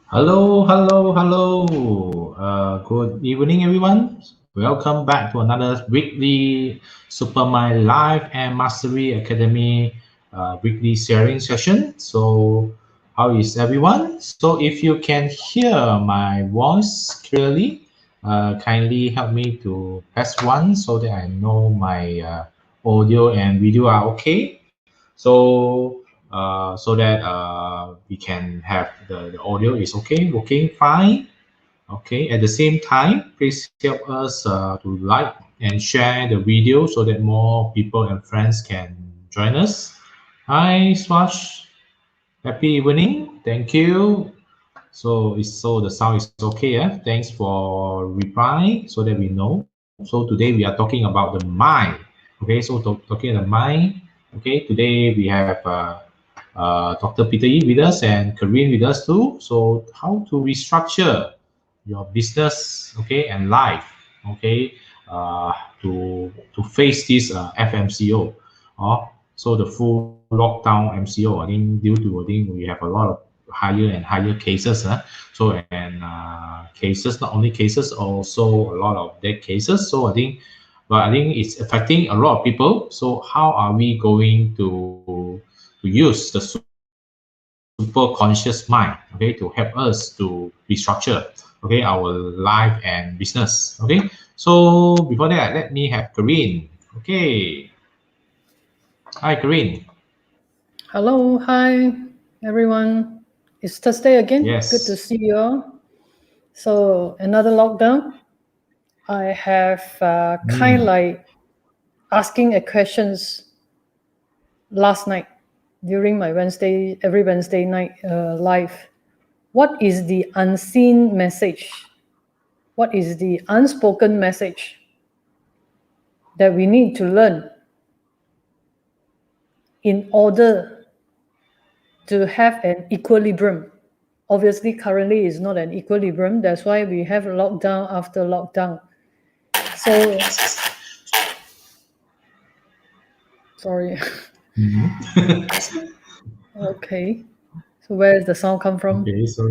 Hello. Good evening, everyone. Welcome back to another weekly Supermind Live and Mastery Academy weekly sharing session. So, how is everyone? So, if you can hear my voice clearly, kindly help me to press one so that I know my audio and video are okay. So that we can have the audio is okay, working fine. Okay. At the same time, please help us to like and share the video so that more people and friends can join us. Hi, Swash. Happy evening. Thank you. So the sound is okay. Thanks for reply so that we know. So today we are talking about the mind. Okay. So talking about the mind. Okay. Today we have Dr. Peter Yi with us and Corinne with us too. So how to restructure your business, okay, and life, okay, uh, to face this FMCO, so the full lockdown MCO. I think due to I think we have a lot of higher and higher cases, so and cases, not only cases, also a lot of dead cases. So I think it's affecting a lot of people. So how are we going to use the super conscious mind, okay, to help us to restructure, okay, our life and business, okay. So before that, let me have Corinne. Okay. Hi, Corinne. Hello, hi everyone. It's Thursday again. Good to Yes. see you all. So another lockdown. I have kind of like asking a questions last night during my every Wednesday night live. What is the unseen message? What is the unspoken message that we need to learn in order to have an equilibrium? Obviously, currently is not an equilibrium. That's why we have lockdown after lockdown. So, sorry. Okay. So where does the sound come from? Okay, so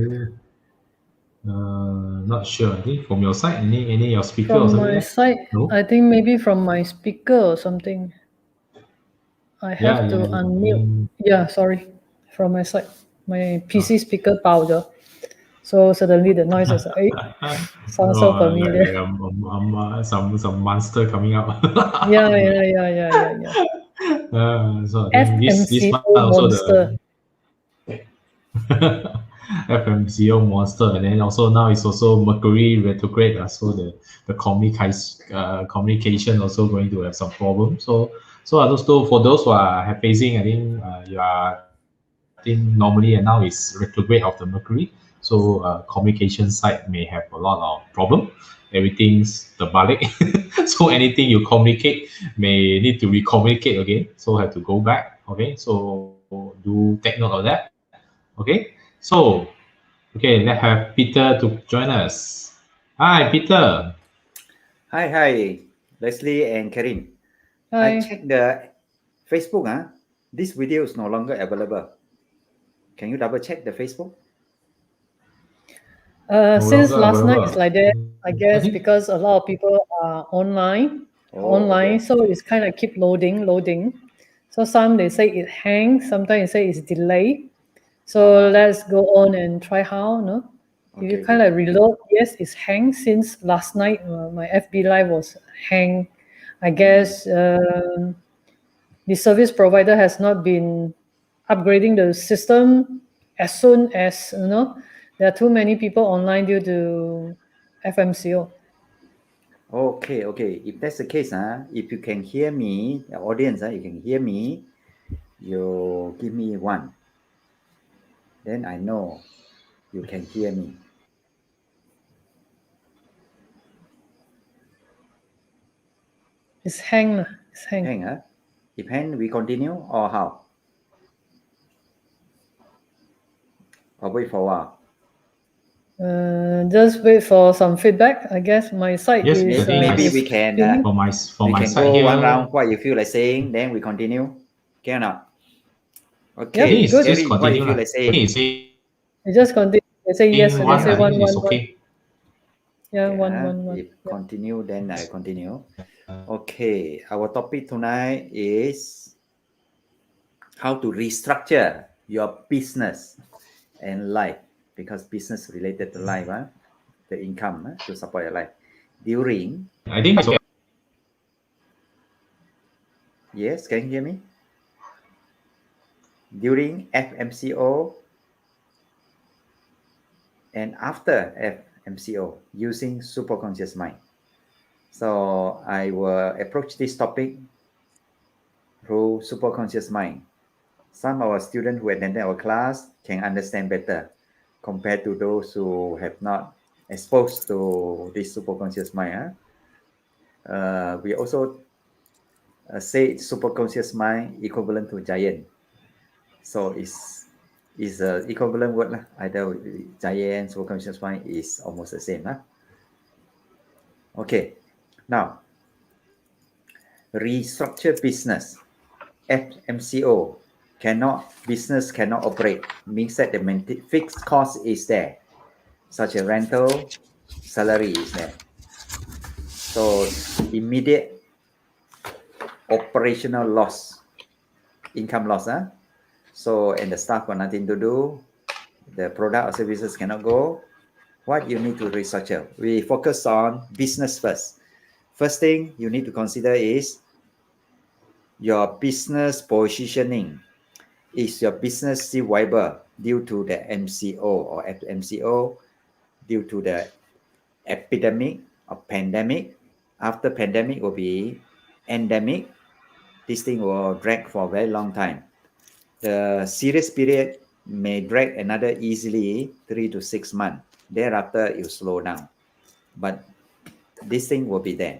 not sure. I think from your side, any your speaker or From something my there? side, No. I think maybe from my speaker or something. I have to Yeah. I unmute. think, Yeah, sorry. From my side, my PC speaker powder. So suddenly the noise is sounds so familiar. like some monster coming out. Yeah. So I think this month FMCO also monster. the FMCO monster, and then also now it's also Mercury retrograde. So the communication also going to have some problem. So also for those who are have facing, I think you are, I think normally, and now it's retrograde of the Mercury. So communication side may have a lot of problem. Everything's the balik. So anything you communicate may need to re-communicate again. So have to go back. Okay. So do take note of that. Okay. So okay, let's have Peter to join us. Hi, Peter. Hi, Leslie and Karin. I Hi. checked the Facebook. This video is no longer available. Can you double check the Facebook? No Since longer last night it's available. like that, I I guess think. because a lot of people are online, Okay. so it's kind of keep loading. So some they say it hangs, sometimes they say it's delay. So let's go on and try how, no? If you kind Okay. of reload, yes, it's hang since last night. My FB live was hang. I guess the service provider has not been upgrading the system as soon as there are too many people online due to FMCO. Okay. If that's the case, if you can hear me, the audience, you can hear me, you give me one. Then I know you can hear me. It's hang. It's hang. Hang, If hang, we continue or how? Or wait for a while. Just wait for some feedback. I guess my site Yes, I is think Maybe is we can streaming. for we my can side go one here. round. What you feel like saying, then we continue. Can or not? I think Okay, it's good. just Karin, what you continue feel lah. like I think saying? it's saying You just continue. They say yes, and they one, say I one, think it's one, one. okay. Yeah, Yeah, one. if Yeah. continue, then I continue. Okay, our topic tonight is how to restructure your business and life, because business related to life, the income to support your life. During, I think it's okay. yes, can you hear me? During FMCO and after FMCO using SuperConscious Mind. So I will approach this topic through SuperConscious Mind. Some of our students who attended our class can understand better compared to those who have not exposed to this superconscious mind. We also say superconscious mind equivalent to giant. So is a equivalent word lah. Either giant, superconscious mind is almost the same. Okay, now restructure business. FMCO business cannot operate, means that the fixed cost is there, such as rental, salary is there. So immediate operational loss, income loss. So, and the staff got nothing to do, the product or services cannot go. What you need to restructure? We focus on business first. First thing you need to consider is your business positioning. Is your business still viable due to the MCO or FMCO, due to the epidemic or pandemic? After pandemic will be endemic. This thing will drag for a very long time. The serious period may drag another easily 3 to 6 months. Thereafter, you slow down. But this thing will be there.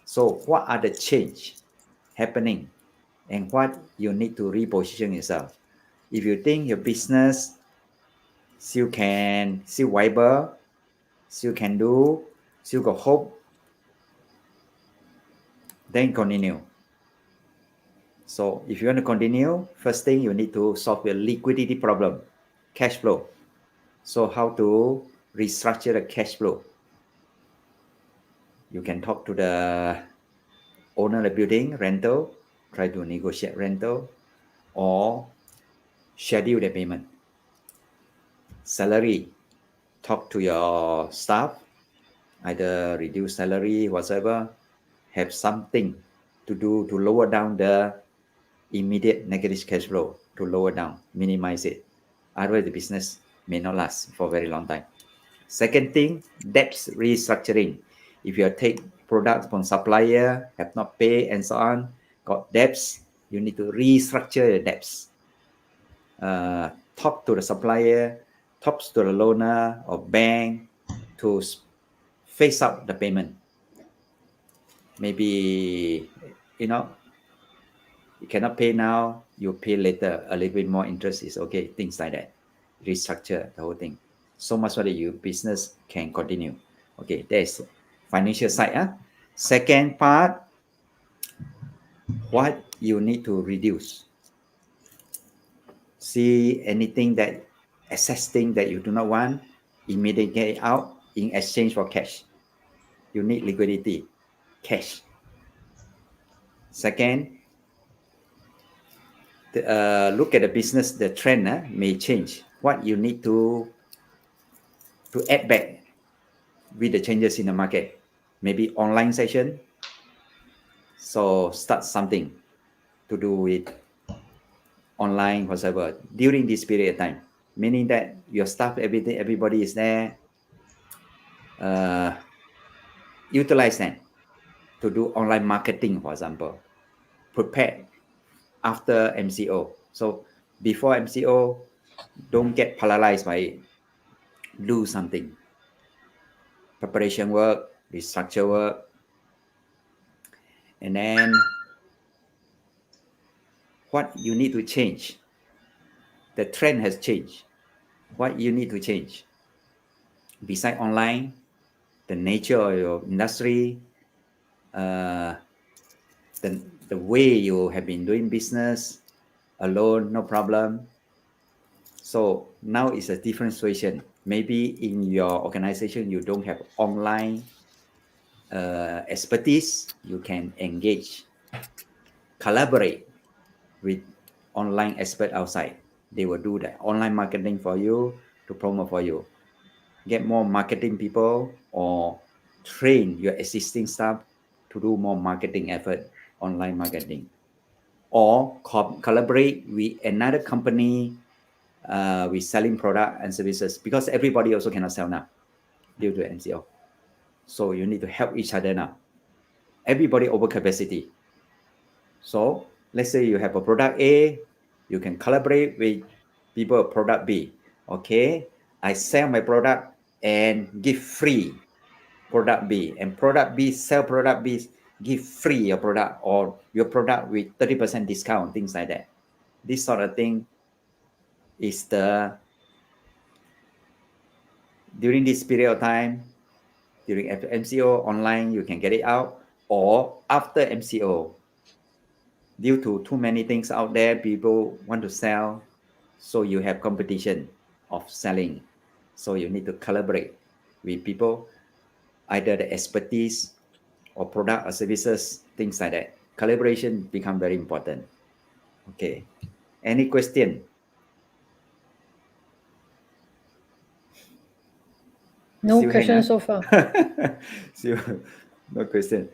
So what are the change happening and what you need to reposition yourself? If you think your business still viable, still can do, still got hope, then continue. So if you want to continue, first thing you need to solve your liquidity problem, cash flow. So how to restructure the cash flow? You can talk to the owner of the building, rental, try to negotiate rental, or schedule the payment. Salary, talk to your staff, either reduce salary, whatever, have something to do to lower down the immediate negative cash flow, to lower down, minimize it. Otherwise, the business may not last for a very long time. Second thing, debts restructuring. If you take products from supplier, have not paid and so on, got debts, you need to restructure your debts. Talk to the supplier, talk to the loaner or bank to phase out the payment. Maybe, you cannot pay now, you pay later, a little bit more interest is okay, things like that. Restructure the whole thing. So much so that your business can continue. Okay, there's financial side. Second part, what you need to reduce. See anything that, excess thing that you do not want, immediately get out in exchange for cash. You need liquidity, cash. Second, look at the business, the trend may change. What you need to add back with the changes in the market. Maybe online session. So start something to do with online, whatever, during this period of time. Meaning that your staff, everything, everybody is there. Utilize them to do online marketing, for example. Prepare after MCO. So before MCO, don't get paralyzed by it. Do something. Preparation work, restructure work. And then what you need to change. The trend has changed. What you need to change. Besides online, the nature of your industry, the way you have been doing business, alone, no problem. So now it's a different situation. Maybe in your organization you don't have online expertise. You can engage, collaborate with online expert outside. They will do the online marketing for you, to promote for you. Get more marketing people, or train your existing staff to do more marketing effort, online marketing, or collaborate with another company with selling product and services, because everybody also cannot sell now due to MCO. So you need to help each other now. Everybody over capacity. So let's say you have a product A, you can collaborate with people of product B. Okay, I sell my product and give free product B, and product B sell product B, give free your product, or your product with 30% discount, things like that. This sort of thing is the during this period of time, during MCO online, you can get it out, or after MCO, due to too many things out there, people want to sell, so you have competition of selling. So you need to collaborate with people, either the expertise or product or services, things like that. Collaboration become very important. Okay. Any question? No Still question hang, so far. Still, no question.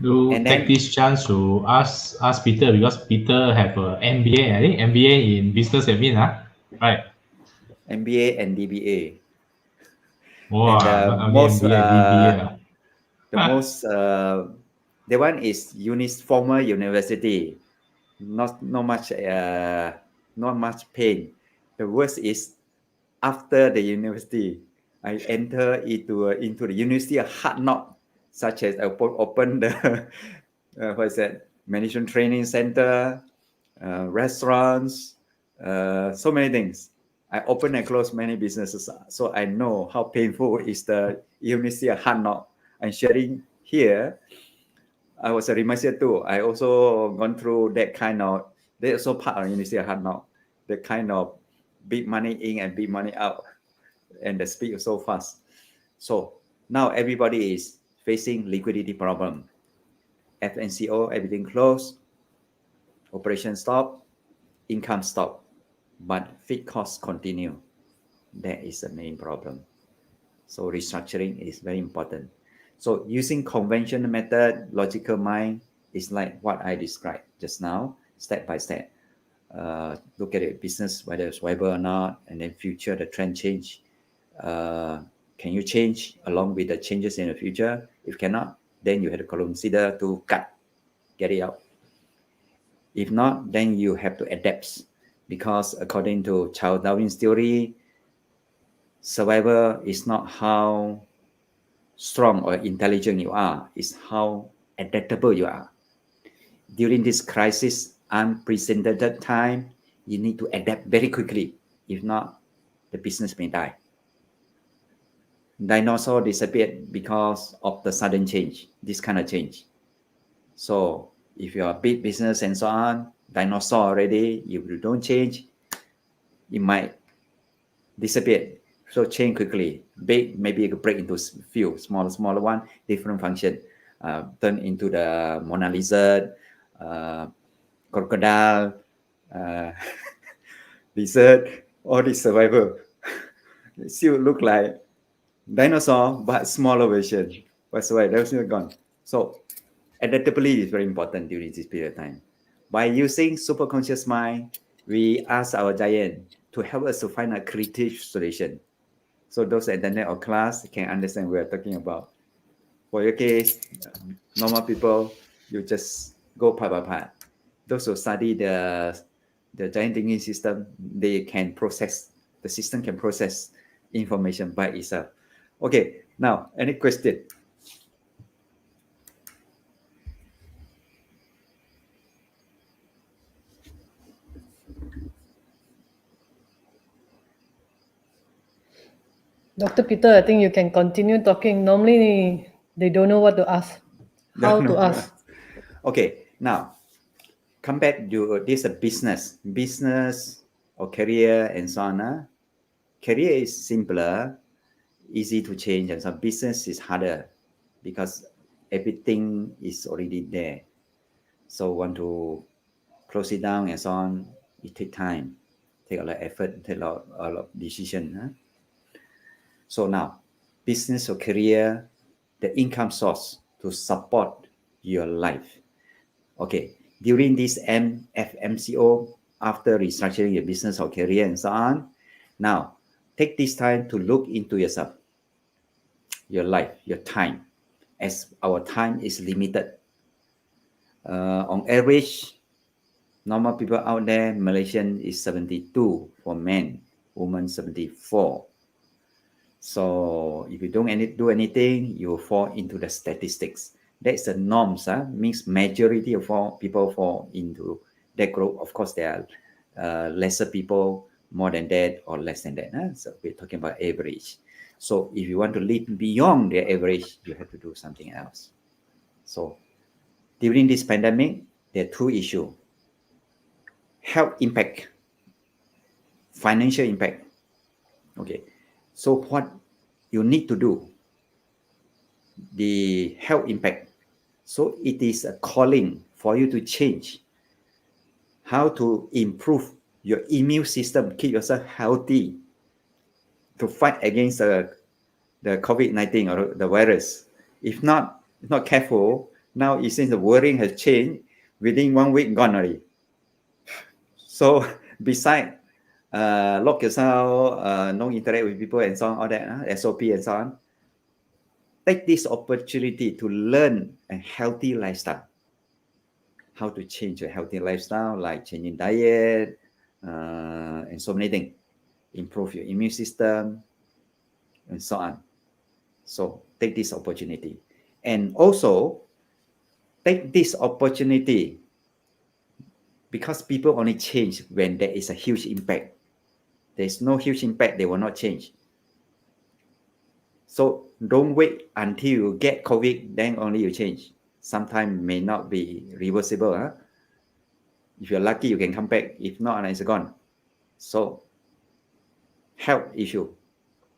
Do And take then this chance to ask Peter, because Peter have a MBA, I think MBA in business admin, right? MBA and DBA. Wow, And not only MBA, DBA. the most the one is former university, not much pain. The worst is after the university, I enter into the university a hard knock, such as I open the what is that, management training center, restaurants, so many things. I open and close many businesses, so I know how painful is the university a hard knock. I'm sharing here. I was a reminder too. I also gone through that kind of. They also part of university a hard knock. The kind of big money in and big money out, and the speed is so fast. So now everybody is facing liquidity problem. FMCO, everything closed, operation stop, income stop, but fixed costs continue. That is the main problem. So restructuring is very important. So using conventional method, logical mind, is like what I described just now, step by step. Look at it, business, whether it's viable or not, and then future, the trend change. Can you change along with the changes in the future? If cannot, then you have to consider to cut, get it out. If not, then you have to adapt, because according to Charles Darwin's theory, survival is not how strong or intelligent you are, it's how adaptable you are. During this crisis, unprecedented time, you need to adapt very quickly. If not, the business may die. Dinosaur disappeared because of the sudden change, this kind of change. So if you're a big business and so on, dinosaur already, if you don't change, it might disappear. So change quickly. Big, maybe you could break into few smaller one, different function. Turn into the Mona Lizard, crocodile, lizard, all this survival. It still look like dinosaur, but smaller version. That's why they're still gone. So adaptability is very important during this period of time. By using SuperConscious Mind, we ask our giant to help us to find a creative solution. So those attending our class can understand what we're talking about. For your case, normal people, you just go part by part. Those who study the giant thinking system, they can process, the system can process information by itself. Okay, now, any question? Dr. Peter, I think you can continue talking. Normally, they don't know what to ask, how to ask. Okay, now, come back to this business or career and so on. Career is simpler, easy to change, and some business is harder because everything is already there. So want to close it down and so on, it take time, take a lot of effort, take a lot of decision. So now, business or career, the income source to support your life. Okay, during this FMCO, after restructuring your business or career and so on, now take this time to look into yourself, your life, your time, as our time is limited. On average, normal people out there, Malaysian is 72 for men, women 74. So if you don't do anything, you fall into the statistics. That's the norms. Means majority of people fall into that group. Of course, there are lesser people, more than that or less than that. So we're talking about average. So if you want to live beyond the average, you have to do something else. So during this pandemic, there are two issues. Health impact, financial impact. Okay, so what you need to do, the health impact. So it is a calling for you to change how to improve your immune system, keep yourself healthy to fight against the COVID-19 or the virus. If not careful, now it seems the worrying has changed, within 1 week gone already. So beside lock yourself, no interact with people and so on, all that, SOP and so on, take this opportunity to learn a healthy lifestyle. How to change a healthy lifestyle, like changing diet and so many things. Improve your immune system and so on. So take this opportunity. And also take this opportunity because people only change when there is a huge impact. There's no huge impact, they will not change. So don't wait until you get COVID, then only you change. Sometimes may not be reversible. If you're lucky, you can come back. If not, it's gone. So health issue,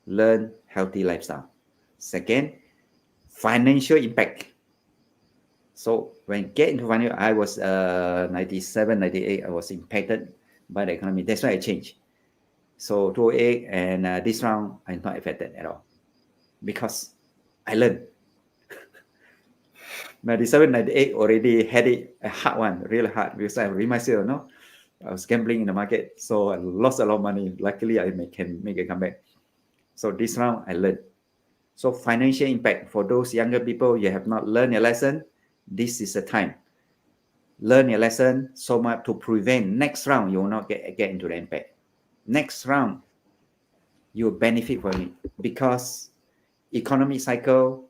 learn healthy lifestyle. Second, financial impact. So when get into financial, I was 97, 98, I was impacted by the economy. That's why I changed. So 2008 and this round, I'm not affected at all because I learned. 97, 98 already had it a hard one, really hard, because I remind myself, I was gambling in the market, so I lost a lot of money. Luckily, I can make a comeback. So this round, I learned. So financial impact for those younger people, you have not learned your lesson, this is the time. Learn your lesson so much to prevent next round you will not get into the impact. Next round, you will benefit from it because economic cycle,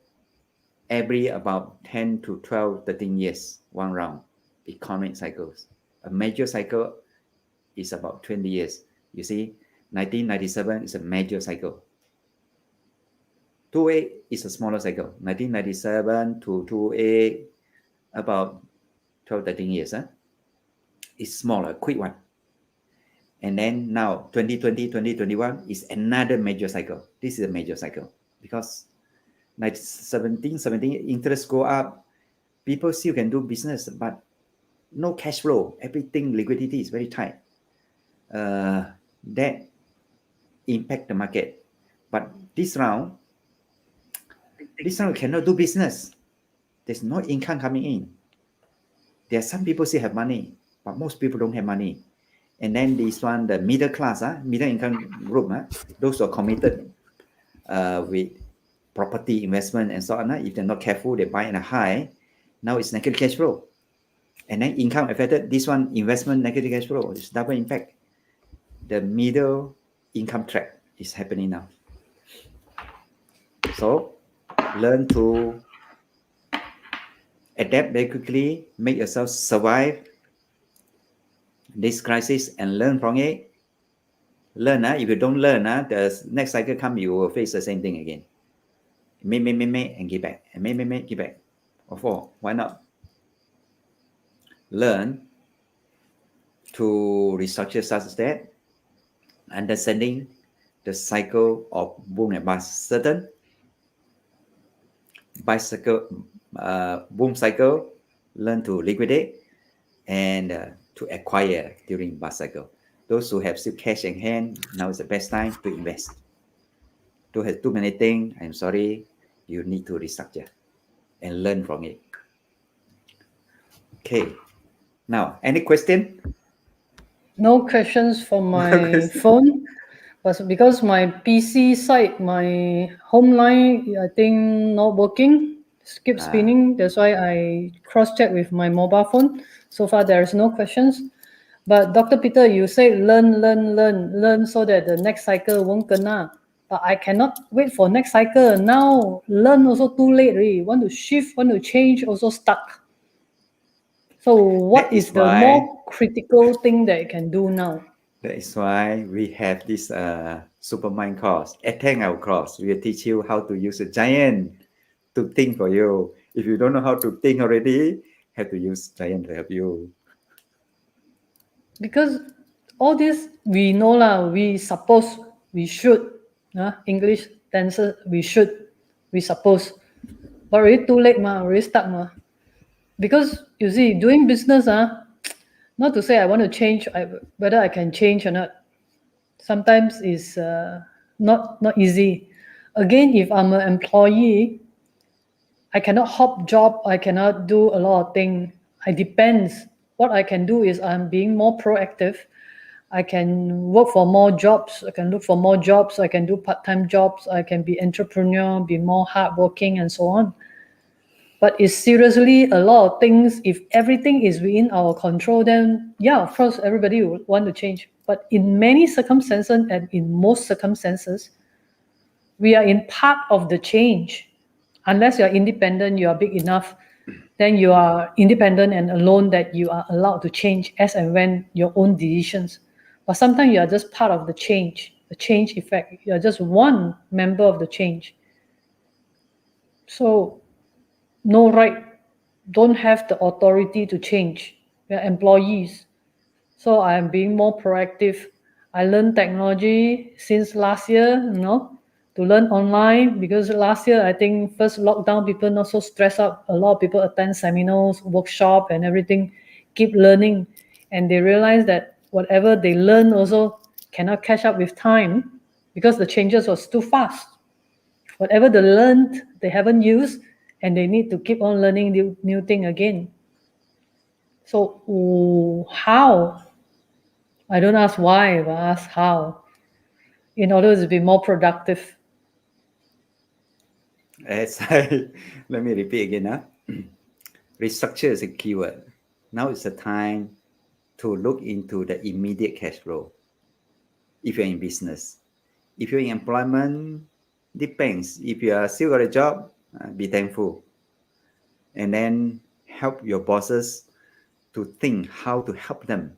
every about 10 to 12, 13 years, one round, economic cycles. A major cycle is about 20 years. You see, 1997 is a major cycle. 2008 is a smaller cycle. 1997 to 2008, about 12, 13 years. It's smaller, quick one. And then now, 2020, 2021 is another major cycle. This is a major cycle because 17, interest go up. People still can do business, but no cash flow. Everything, liquidity is very tight. That impact the market. But this round cannot do business. There's no income coming in. There are some people still have money, but most people don't have money. And then this one, the middle class, middle income group, those who are committed with property investment and so on. If they're not careful, they buy in a high. Now it's negative cash flow. And then income affected. This one, investment, negative cash flow. It's double impact. The middle income trap is happening now. So learn to adapt very quickly, make yourself survive this crisis and learn from it. Learn. If you don't learn, the next cycle come, you will face the same thing again. Make, and give back. And make, give back. Or four. Why not? Learn to restructure such that understanding the cycle of boom and bust. Certain boom cycle, learn to liquidate and to acquire during bust cycle. Those who have still cash in hand, now is the best time to invest. To have too many things, I'm sorry, you need to restructure and learn from it. Okay. Now, any question? No questions from my phone, but because my PC side, my home line, I think not working, keep spinning. That's why I cross-check with my mobile phone. So far, there is no questions. But Dr. Peter, you say learn so that the next cycle won't kena. But I cannot wait for next cycle. Now learn also too late already. Want to shift, want to change, also stuck. So what is the more critical thing that you can do now? That is why we have this Supermind course. Attend our course. We will teach you how to use a giant to think for you. If you don't know how to think already, have to use giant to help you. Because all this we know lah, we suppose, we should, English tenses, we should, we suppose. But already too late ma, already stuck ma. Because you see, doing business, not to say I want to change, whether I can change or not. Sometimes it's not easy. Again, if I'm an employee, I cannot hop job, I cannot do a lot of things. It depends. What I can do is I'm being more proactive. I can work for more jobs. I can look for more jobs. I can do part-time jobs. I can be entrepreneur, be more hardworking, and so on. But it's seriously a lot of things. If everything is within our control, then yeah, of course, everybody will want to change. But in many circumstances and in most circumstances, we are in part of the change. Unless you're independent, you are big enough, then you are independent and alone that you are allowed to change as and when your own decisions. But sometimes you are just part of the change effect. You are just one member of the change. So no right, don't have the authority to change. We are employees. So I am being more proactive. I learned technology since last year, to learn online, because last year, I think first lockdown, people not so stressed out. A lot of people attend seminars, workshop and everything, keep learning. And they realize that whatever they learn also cannot catch up with time because the changes was too fast. Whatever they learned, they haven't used, and they need to keep on learning new thing again. So how? I don't ask why, but I ask how, in order to be more productive. Let me repeat again. Restructure is a keyword. Now is the time to look into the immediate cash flow. If you're in business, if you're in employment, depends. If you are still got a job, be thankful. And then help your bosses to think how to help them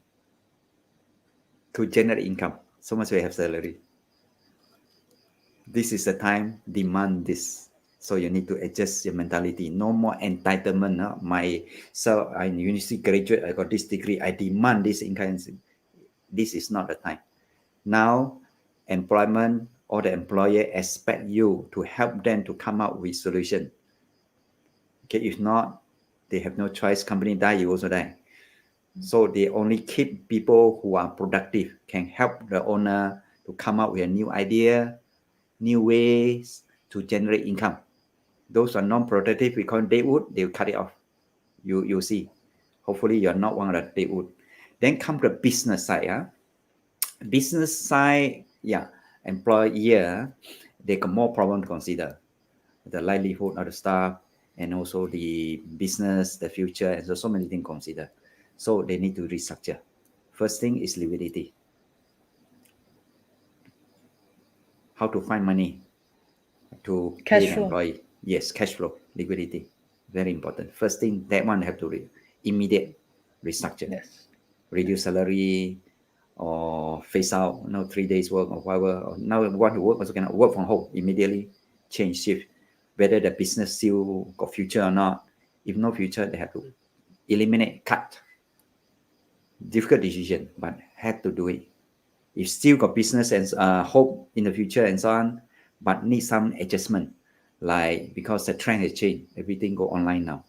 to generate income. So much we have salary. This is the time, demand this. So you need to adjust your mentality. No more entitlement. So I'm a university graduate, I got this degree, I demand this income. This is not the time. Now, employment or the employer expect you to help them to come up with solution. Okay, if not, they have no choice. Company die, you also die. So they only keep people who are productive, can help the owner to come up with a new idea, new ways to generate income. Those are non-productive, we call deadwood, they'll cut it off. You'll see. Hopefully you're not one of the deadwood. Then come to the business side. Business side, employer, they got more problem to consider. The livelihood of the staff and also the business, the future, and so many things consider. So they need to restructure. First thing is liquidity. How to find money to pay an employee. Yes, cash flow, liquidity, very important. First thing, that one have to immediate restructure. Yes. Reduce salary or phase out, 3 days work or whatever. Or now want to work also cannot work from home immediately. Change shift. Whether the business still got future or not. If no future, they have to eliminate, cut. difficult decision, but had to do it. If still got business and hope in the future and so on, but need some adjustment, like because the trend has changed, everything go online now.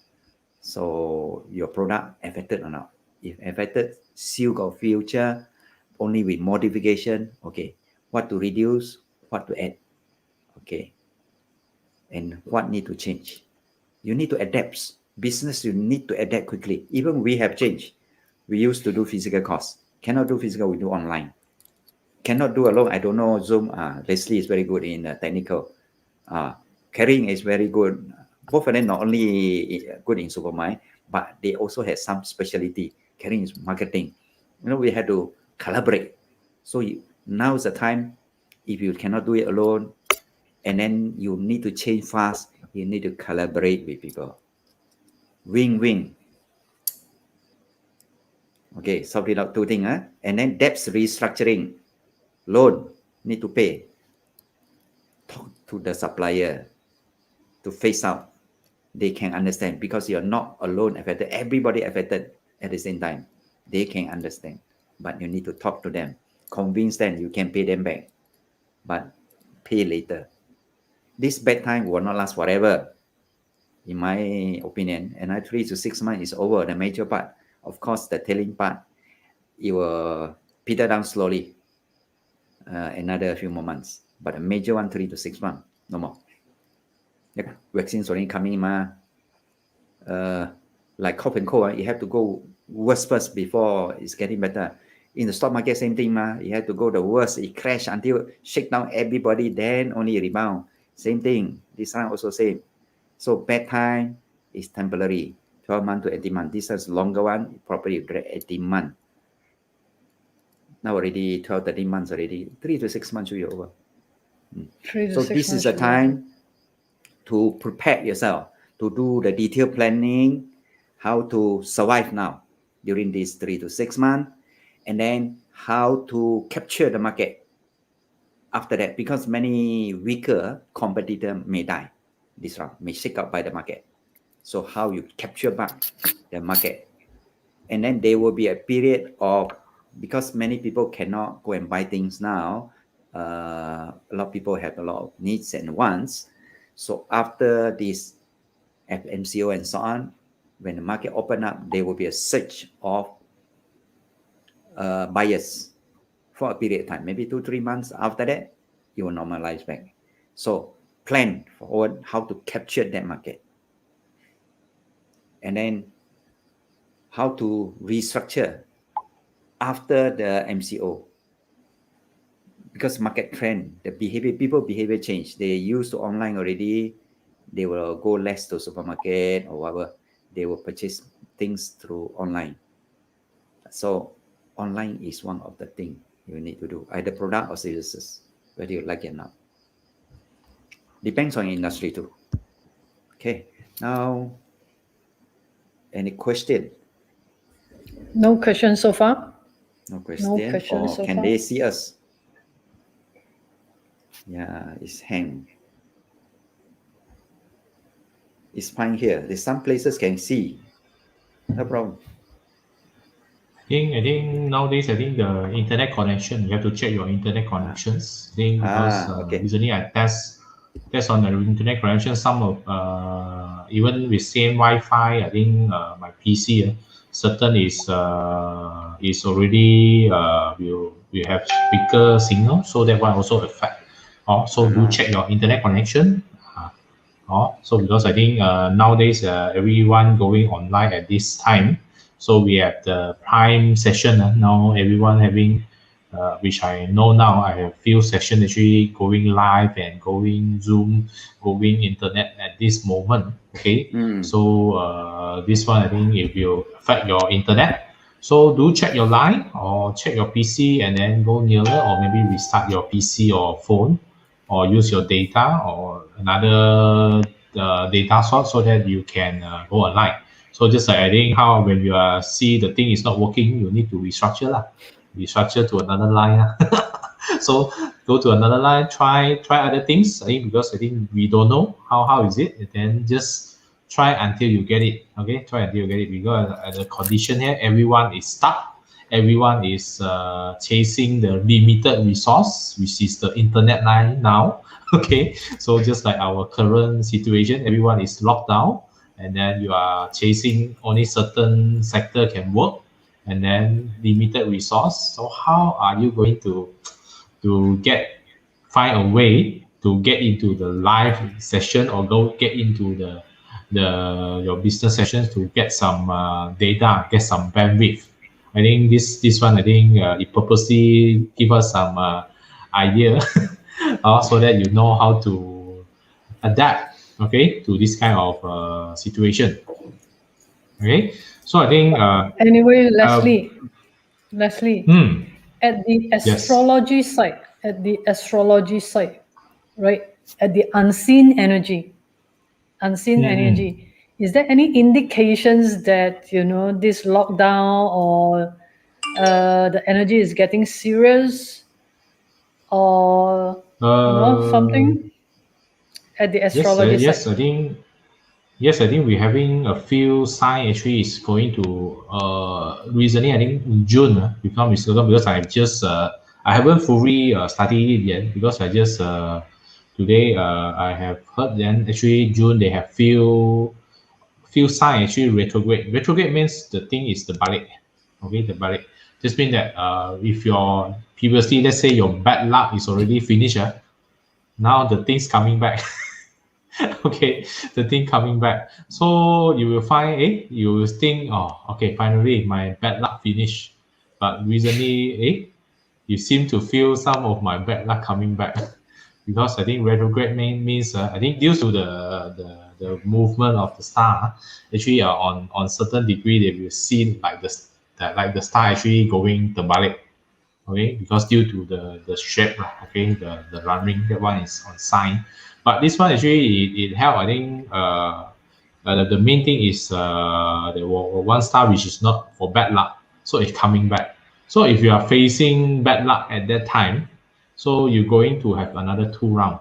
So your product affected or not? If affected, still got future, only with modification. Okay, what to reduce, what to add. Okay, and what need to change. You need to adapt. Business, you need to adapt quickly. Even we have changed. We used to do physical course. Cannot do physical, we do online. Cannot do alone. I don't know Zoom. Leslie is very good in technical. Carrying is very good. Both of them not only good in Supermind, but they also have some specialty. Carrying is marketing. We had to collaborate. So now is the time. If you cannot do it alone, and then you need to change fast, you need to collaborate with people. Win-win. Okay, solve it out two things. And then debts restructuring. Loan, need to pay. Talk to the supplier to phase out. They can understand because you're not alone affected. Everybody affected at the same time. They can understand. But you need to talk to them. Convince them you can pay them back. But pay later. This bad time will not last forever, in my opinion. And 3 to 6 months is over, the major part. Of course, the tailing part, it will peter down slowly. Another few more months. But the major one, 3 to 6 months, no more. Yeah, vaccines already coming, like cough and cold, you have to go worse first before it's getting better. In the stock market, same thing, you have to go the worst. It crash until shake down everybody, then only rebound. Same thing. This time also same. So bad time is temporary, 12 months to 18 months. This is longer one, probably 18 months. Now already 12, 13 months already. 3 to 6 months will be over. So this is the time to prepare yourself, to do the detailed planning, how to survive now during these 3 to 6 months, and then how to capture the market after that, because many weaker competitors may die, disrupt, may shake out by the market. So how you capture back the market. And then there will be a period of, because many people cannot go and buy things now, a lot of people have a lot of needs and wants. So after this FMCO and so on, when the market open up, there will be a surge of buyers for a period of time, maybe 2-3 months. After that, it will normalize back. So plan for how to capture that market. And then how to restructure after the MCO. Because market trend, the behavior, people behavior change. They used to online already. They will go less to supermarket or whatever. They will purchase things through online. So online is one of the things you need to do, either product or services, whether you like it or not. Depends on industry too. Okay, now any question? No question so far. No question. No question or so can far. they see us? Yeah, it's hang. It's fine here. There's some places can see. No problem. I think nowadays, the internet connection, you have to check your internet connections. I think because okay. recently I test on the internet connection. Some of even with same Wi-Fi, I think my PC certain is already we have speaker signal, so that one also affect. So do check your internet connection. So because I think nowadays everyone going online at this time. So we have the prime session now. Everyone having, which I know now. I have few sessions actually going live and going Zoom, going internet at this moment. Okay, so this one I think it will affect your internet. So do check your line or check your PC and then go nearer, or maybe restart your PC or phone, or use your data or another data source so that you can go online. So just like I think how when you see the thing is not working, you need to restructure to another line. So go to another line, try other things. I think because I think we don't know how is it, and then just try until you get it. Okay, try until you get it, because the condition here, everyone is stuck. everyone is chasing the limited resource, which is the internet line now. Okay, so just like our current situation, everyone is locked down, and then you are chasing only certain sector can work, and then limited resource. So how are you going to find a way to get into the live session or get into the your business sessions to get some data, get some bandwidth? I think this one, I think it purposely give us some idea so that you know how to adapt, okay, to this kind of situation. Okay, so I think Anyway, Leslie, hmm, at the astrology side, right? At the unseen energy, is there any indications that this lockdown or the energy is getting serious, or something at the astrology yes, side? I think we're having a few signs actually is going to recently I think in June if not mistaken, because I haven't fully studied it yet, because I just today I have heard then actually June they have few signs actually retrograde. Retrograde means the thing is the balik. Okay, the balik. Just mean that if your previously, let's say your bad luck is already finished, now the thing's coming back. Okay, the thing coming back. So you will find, you will think, oh, okay, finally my bad luck finished. But recently, you seem to feel some of my bad luck coming back. Because I think retrograde means I think due to the movement of the star, actually on certain degree they will see like the star actually going terbalik. Okay, because due to the shape, okay, the running, that one is on sign. But this one actually it help. I think the main thing is the one star which is not for bad luck, so it's coming back. So if you are facing bad luck at that time, so you're going to have another 2 rounds.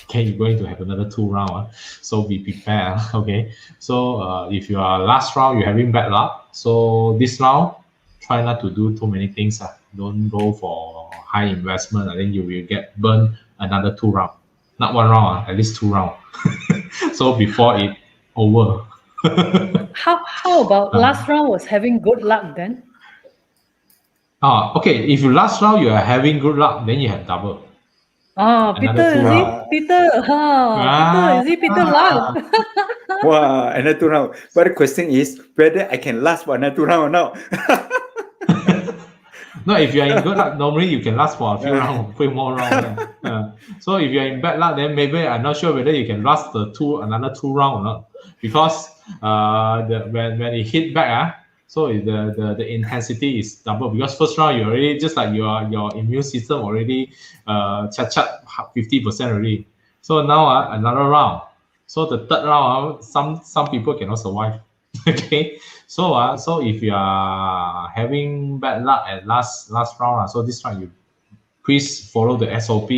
Okay, you're going to have another 2 rounds. So be prepared. Okay, so if you are last round you're having bad luck, so this round try not to do too many things. Don't go for high investment. I think you will get burned another 2 rounds. Not 1 round, at least 2 rounds. So before it over. How about last round was having good luck then? Okay, if you last round you are having good luck, then you have double. Peter, is it? Peter, Peter, is it Peter luck? Wow, another 2 rounds. But the question is whether I can last for another 2 rounds or not. No, if you are in good luck, normally you can last for a few rounds, few more rounds. So if you are in bad luck, then maybe I'm not sure whether you can last another 2 rounds or not, because when it hit back, so the intensity is double, because first round you already just like your immune system already chat 50% already. So now another round. So the third round, some people cannot survive. Okay, so if you are having bad luck at last round, so this one you please follow the SOP,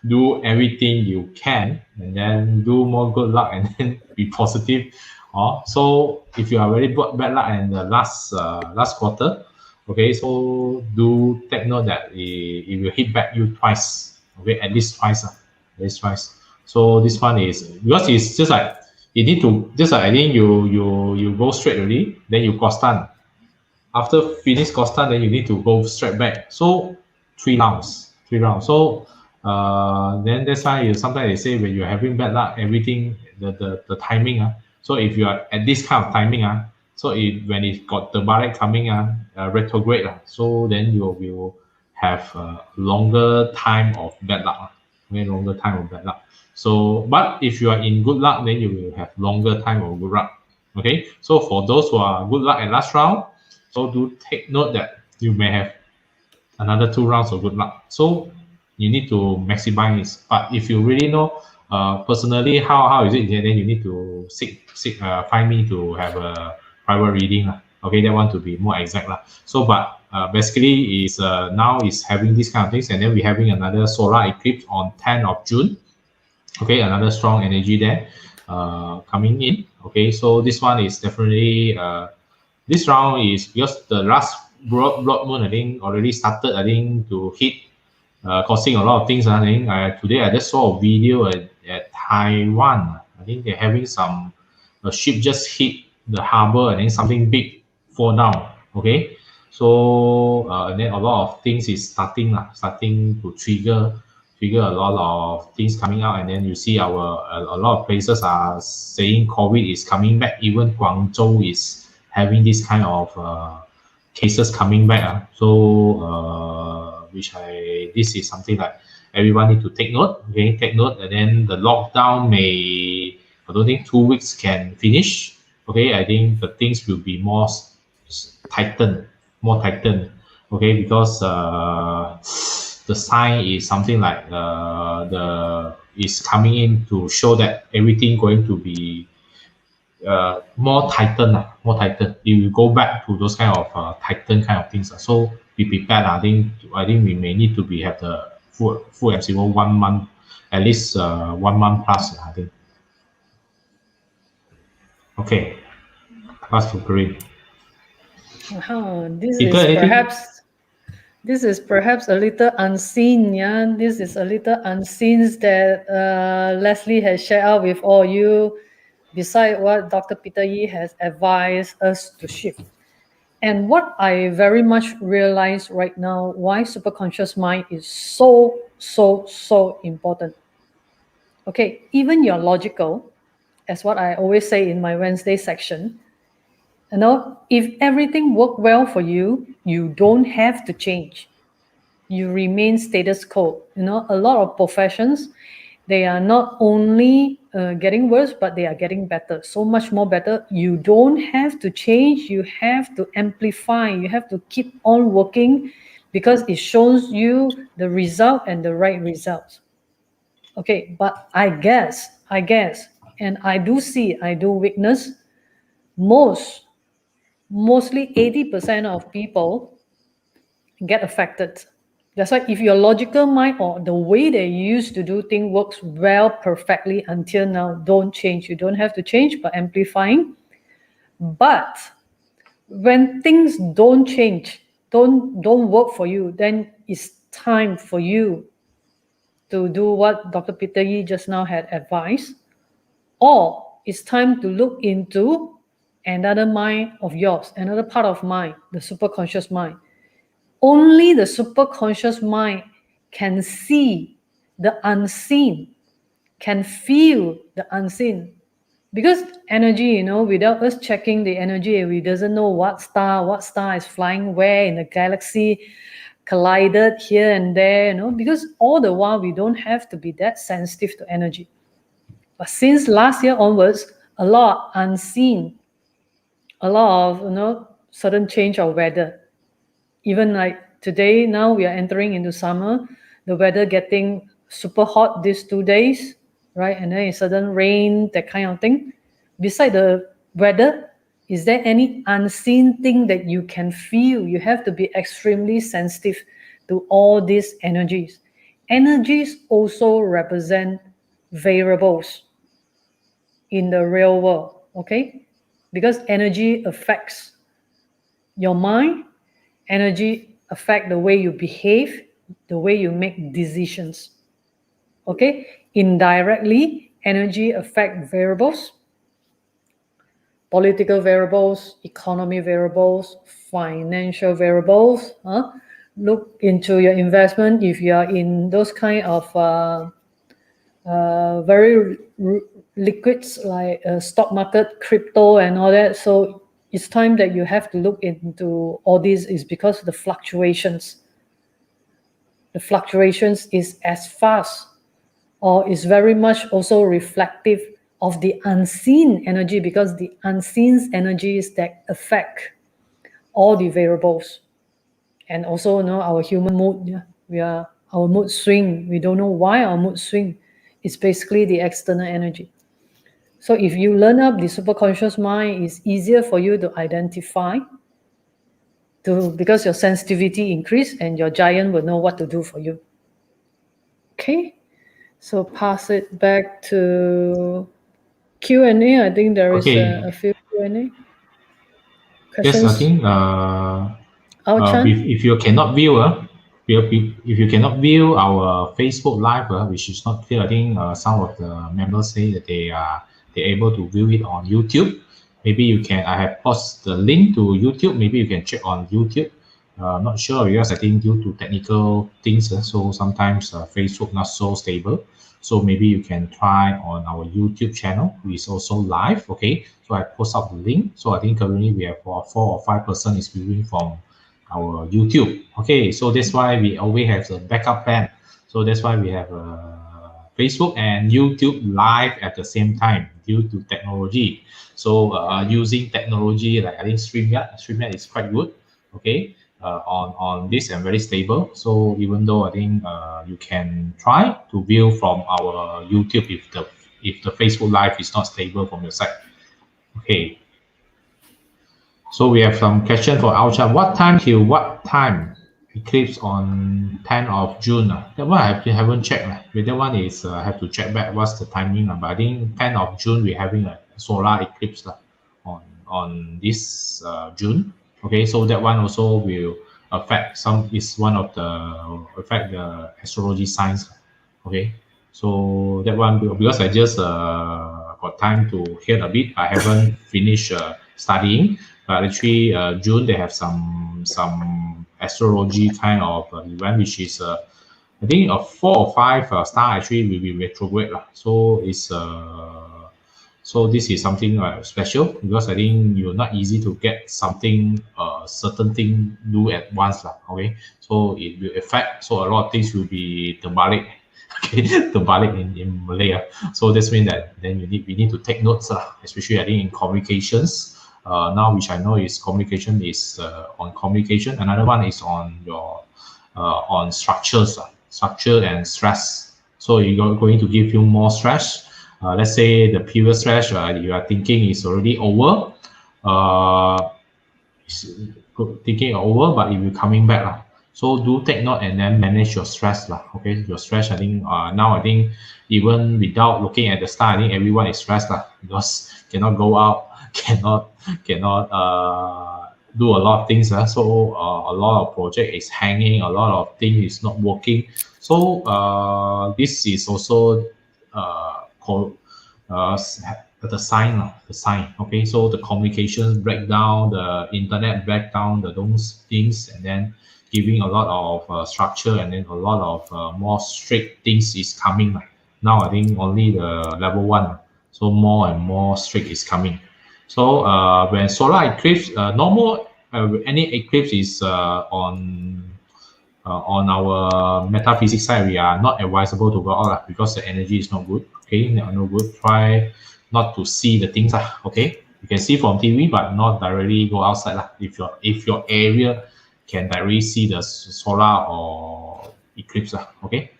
do everything you can, and then do more good luck, and then be positive. So if you are very bad luck in the last quarter, okay, so do take note that it will hit back you twice. Okay, at least twice. So this one is because it's just like you need to just like I think you go straight already, then you constant. After finish constant, then you need to go straight back. So 3 rounds. So then that's why sometimes they say when you're having bad luck, everything the timing. So if you are at this kind of timing, so when it got the barrack coming, retrograde, so then you will have longer time of bad luck. Very longer time of bad luck. So, but if you are in good luck, then you will have longer time of good luck. Okay, so for those who are good luck at last round, so do take note that you may have another 2 rounds of good luck. So you need to maximize this. But if you really know personally how is it, then you need to find me to have a private reading. Okay, that one to be more exact. So, but basically is now is having these kind of things, and then we're having another solar eclipse on 10th of June. Okay, another strong energy there coming in. Okay, so this one is definitely this round is because the blood moon, I think, already started, I think, to hit, causing a lot of things. I think today I just saw a video at Taiwan. I think they're having a ship just hit the harbor and then something big fall down. Okay, so and then a lot of things is starting to trigger a lot of things coming out, and then you see a lot of places are saying COVID is coming back. Even Guangzhou is having this kind of cases coming back. So this is something that everyone need to take note. Okay, take note, and then the lockdown I don't think 2 weeks can finish. Okay, I think the things will be more tightened. Okay, because the sign is something like is coming in to show that everything going to be more tightened. It will go back to those kind of tightened kind of things. So be prepared. I think we may need to have the full FMCO 1 month, at least 1 month plus. I think. Okay, pass to Corinne. This is perhaps a little unseen. Yeah, this is a little unseen that Leslie has shared out with all you, beside what Dr. Peter Yi has advised us to shift. And what I very much realize right now, why Superconscious Mind is so important. Okay, even your logical, as what I always say in my Wednesday section, you know, if everything worked well for you, you don't have to change. You remain status quo. You know, a lot of professions, they are not only getting worse, but they are getting better, so much more better. You don't have to change. You have to amplify. You have to keep on working, because it shows you the result and the right results. Okay, but I guess, and I do witness, mostly 80% of people get affected. That's why if your logical mind or the way they used to do things works well perfectly until now, don't change. You don't have to change, but amplifying. But when things don't change, don't work for you, then it's time for you to do what Dr. Peter Yi just now had advised, or it's time to look into another mind of yours, another part of mind, the superconscious mind. Only the superconscious mind can see the unseen, can feel the unseen. Because energy, you know, without us checking the energy, we doesn't know what star is flying where in the galaxy, collided here and there, you know, because all the while we don't have to be that sensitive to energy. But since last year onwards, a lot unseen, a lot of, you know, sudden change of weather. Even like today, now we are entering into summer, the weather getting super hot these 2 days, right? And then a sudden rain, that kind of thing. Beside the weather, is there any unseen thing that you can feel? You have to be extremely sensitive to all these energies. Energies also represent variables in the real world, okay? Because energy affects your mind, energy affects the way you behave, the way you make decisions, okay? Indirectly, energy affects variables, political variables, economy variables, financial variables. Look into your investment if you are in those kind of very liquids like stock market, crypto and all that. So it's time that you have to look into all these, is because the fluctuations is as fast, or is very much also reflective of the unseen energy, because the unseen energies that affect all the variables. And also, you know, our human mood, our mood swing. We don't know why our mood swing. It's basically the external energy. So if you learn up the superconscious mind, it's easier for you to identify, because your sensitivity increase and your giant will know what to do for you. Okay, so pass it back to Q&A. I think there is a few Q&A questions. Yes, I think If you cannot view, if you cannot view our Facebook Live, which is not clear, I think some of the members say that they're able to view it on YouTube. Maybe you can. I have posted the link to YouTube. Maybe you can check on YouTube. Not sure because I think due to technical things, so sometimes Facebook not so stable. So maybe you can try on our YouTube channel, which is also live. Okay, so I post up the link. So I think currently we have 4 or 5% is viewing from our YouTube. Okay, so that's why we always have a backup plan. So that's why we have Facebook and YouTube live at the same time due to technology. So using technology like I think StreamYard is quite good. Okay, on this and very stable. So even though I think you can try to view from our YouTube if the Facebook Live is not stable from your side. Okay. So we have some question for Alcha. What time till what time eclipse on 10th of June? That one I haven't checked. But that one is I have to check back what's the timing. But I think 10th of June we're having a solar eclipse on this June. Okay, so that one also will affect some. Is one of the affect the astrology signs. Okay, so that one because I just got time to hear a bit. I haven't finished studying. But actually, June they have some astrology kind of event, which is I think a 4 or 5 star actually will be retrograde lah. So it's so this is something special because I think you're not easy to get something certain thing do at once lah. Okay, so it will affect. So a lot of things will be terbalik. Okay, terbalik in Malay. So that's mean that then we need to take notes especially I think in communications. Now which I know is communication is on communication. Another one is on your on structure and stress. So you're going to give you more stress. Let's say the previous stress you are thinking is already over. Thinking over, but it will coming back. So do take note and then manage your stress. Okay, your stress, I think now I think even without looking at the star, I think everyone is stressed because cannot go out, cannot do a lot of things. So a lot of project is hanging, a lot of things is not working. So this is also the sign. Okay, so the communications breakdown, the internet breakdown, those things, and then giving a lot of structure, and then a lot of more strict things is coming. Now I think only the level 1, so more and more strict is coming. So when solar eclipse, normal any eclipse is on our metaphysics side, we are not advisable to go out because the energy is not good. Okay, no good. Try not to see the things. Okay, you can see from TV, but not directly go outside. If your area can directly see the solar or eclipse. Okay,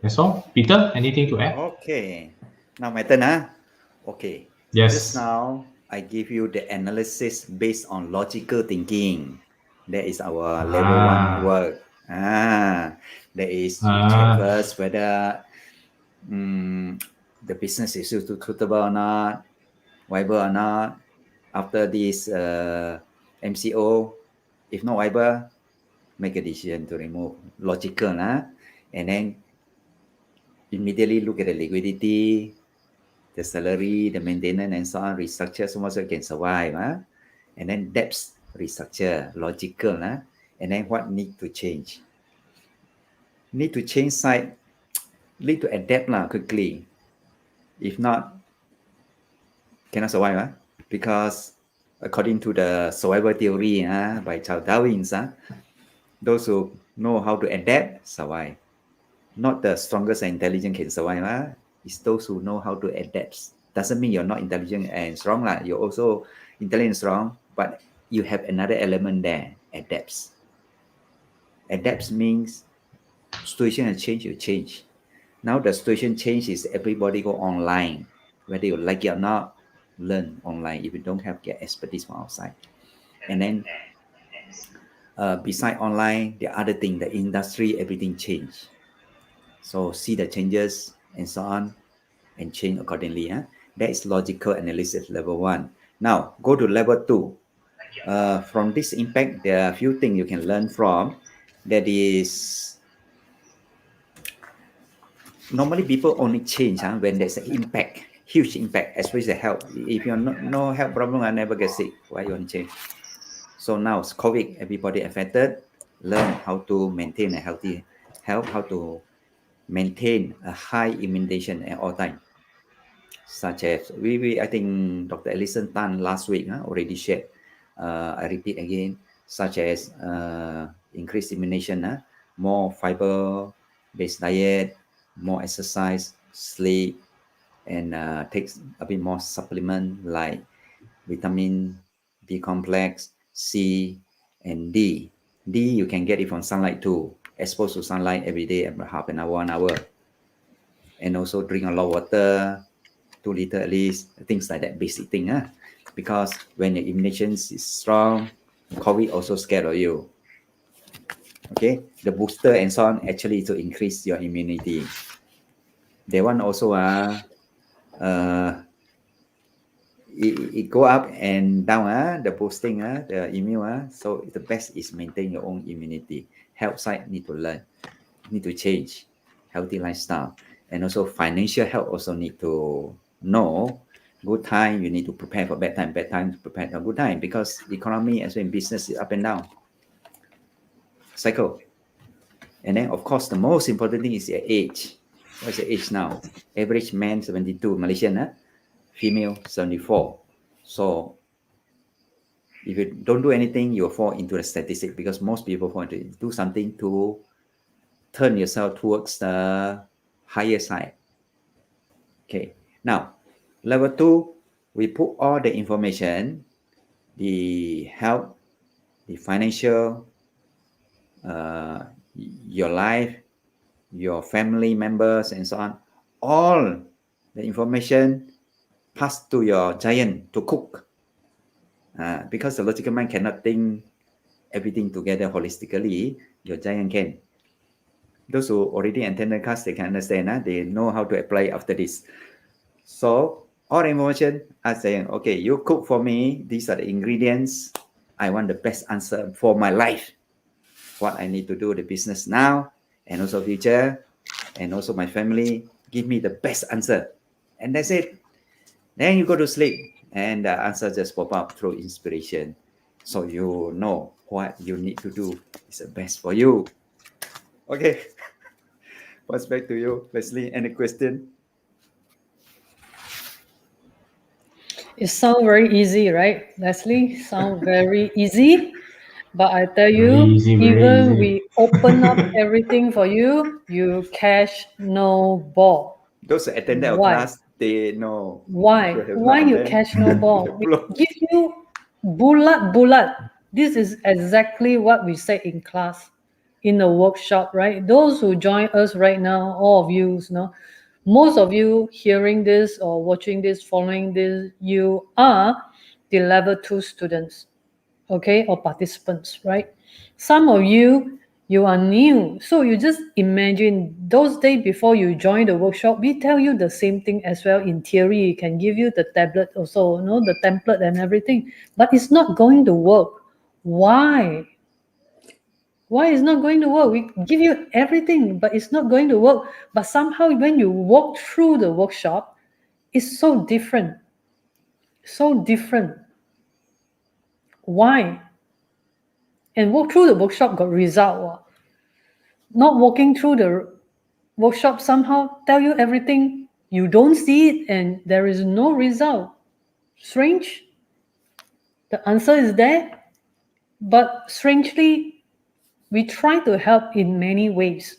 that's all. Peter, anything to add? Okay, now my turn. Okay. Yes. Just now I give you the analysis based on logical thinking. That is our level 1 work. That is you check first whether the business is suitable or not, viable or not. After this FMCO, if not viable, make a decision to remove. Logical, and then immediately look at the liquidity, the salary, the maintenance, and so on. Restructure so much so you can survive. And then debts restructure, logical. And then what need to change? Need to change side, need to adapt quickly. If not, cannot survive. Because according to the survival theory by Charles Darwin, those who know how to adapt survive. Not the strongest and intelligent can survive. It's those who know how to adapt. Doesn't mean you're not intelligent and strong. You're also intelligent and strong, but you have another element there, adapts. Adapts means situation has changed, you change. Now the situation changes, everybody go online. Whether you like it or not, learn online if you don't have get expertise from outside. And then beside online, the other thing, the industry, everything changed. So see the changes and so on and change accordingly. That is logical analysis level 1. Now go to level 2. from this impact, there are a few things you can learn from. That is, normally people only change when there's an impact, huge impact, especially health. If you're no health problem, I never get sick. Why you want to change? So now it's COVID, everybody affected. Learn how to maintain a healthy health, how to maintain a high immunization at all time. Such as I think Dr. Alison Tan last week already shared. I repeat again, such as increased immunization, more fiber-based diet, more exercise, sleep, and takes a bit more supplement like vitamin B complex, C, and D. D you can get it from sunlight too. Exposed to sunlight every day, about half an hour, 1 hour. And also drink a lot of water, 2 liters at least, things like that, basic thing. Because when your immunization is strong, COVID also scared of you. Okay, the booster and so on actually to increase your immunity. They want also it go up and down, the boosting, the immune. So the best is maintain your own immunity. Health side need to learn, need to change, healthy lifestyle. And also financial health also need to know good time, you need to prepare for bad time to prepare for good time, because the economy as well in business is up and down cycle. And then of course the most important thing is your age. What's your age now? Average man 72, Malaysian, female 74. So if you don't do anything, you'll fall into the statistic, because most people want to do something to turn yourself towards the higher side. Okay, now level 2, we put all the information, the health, the financial, your life, your family members, and so on. All the information passed to your giant to cook. Because the logical mind cannot think everything together holistically, your giant can. Those who already attended class, they can understand. They know how to apply after this. So all the information are saying, okay, you cook for me. These are the ingredients. I want the best answer for my life. What I need to do the business now and also future, and also my family. Give me the best answer, and that's it. Then you go to sleep, and the answer just pop up through inspiration. So you know what you need to do is the best for you. Okay. What's back to you, Leslie? Any question? It sounds very easy, right, Leslie? Sound very easy. But I tell you, easy, even easy. we open up everything for you, you catch no ball. Those who attended our Why? class, they know. Why? Why you catch no ball? We give you bulat. This is exactly what we say in class, in the workshop, right? Those who join us right now, all of you, most of you hearing this or watching this, following this, you are the level 2 students, okay, or participants, right? Some of you are new, so you just imagine those days before you join the workshop, we tell you the same thing as well. In theory, we can give you the tablet also, the template and everything, but it's not going to work. Why is not going to work? We give you everything, but it's not going to work. But somehow when you walk through the workshop, it's so different. Why? And walk through the workshop got result. Not walking through the workshop somehow tell you everything, you don't see it and there is no result. Strange. The answer is there, but strangely, we try to help in many ways,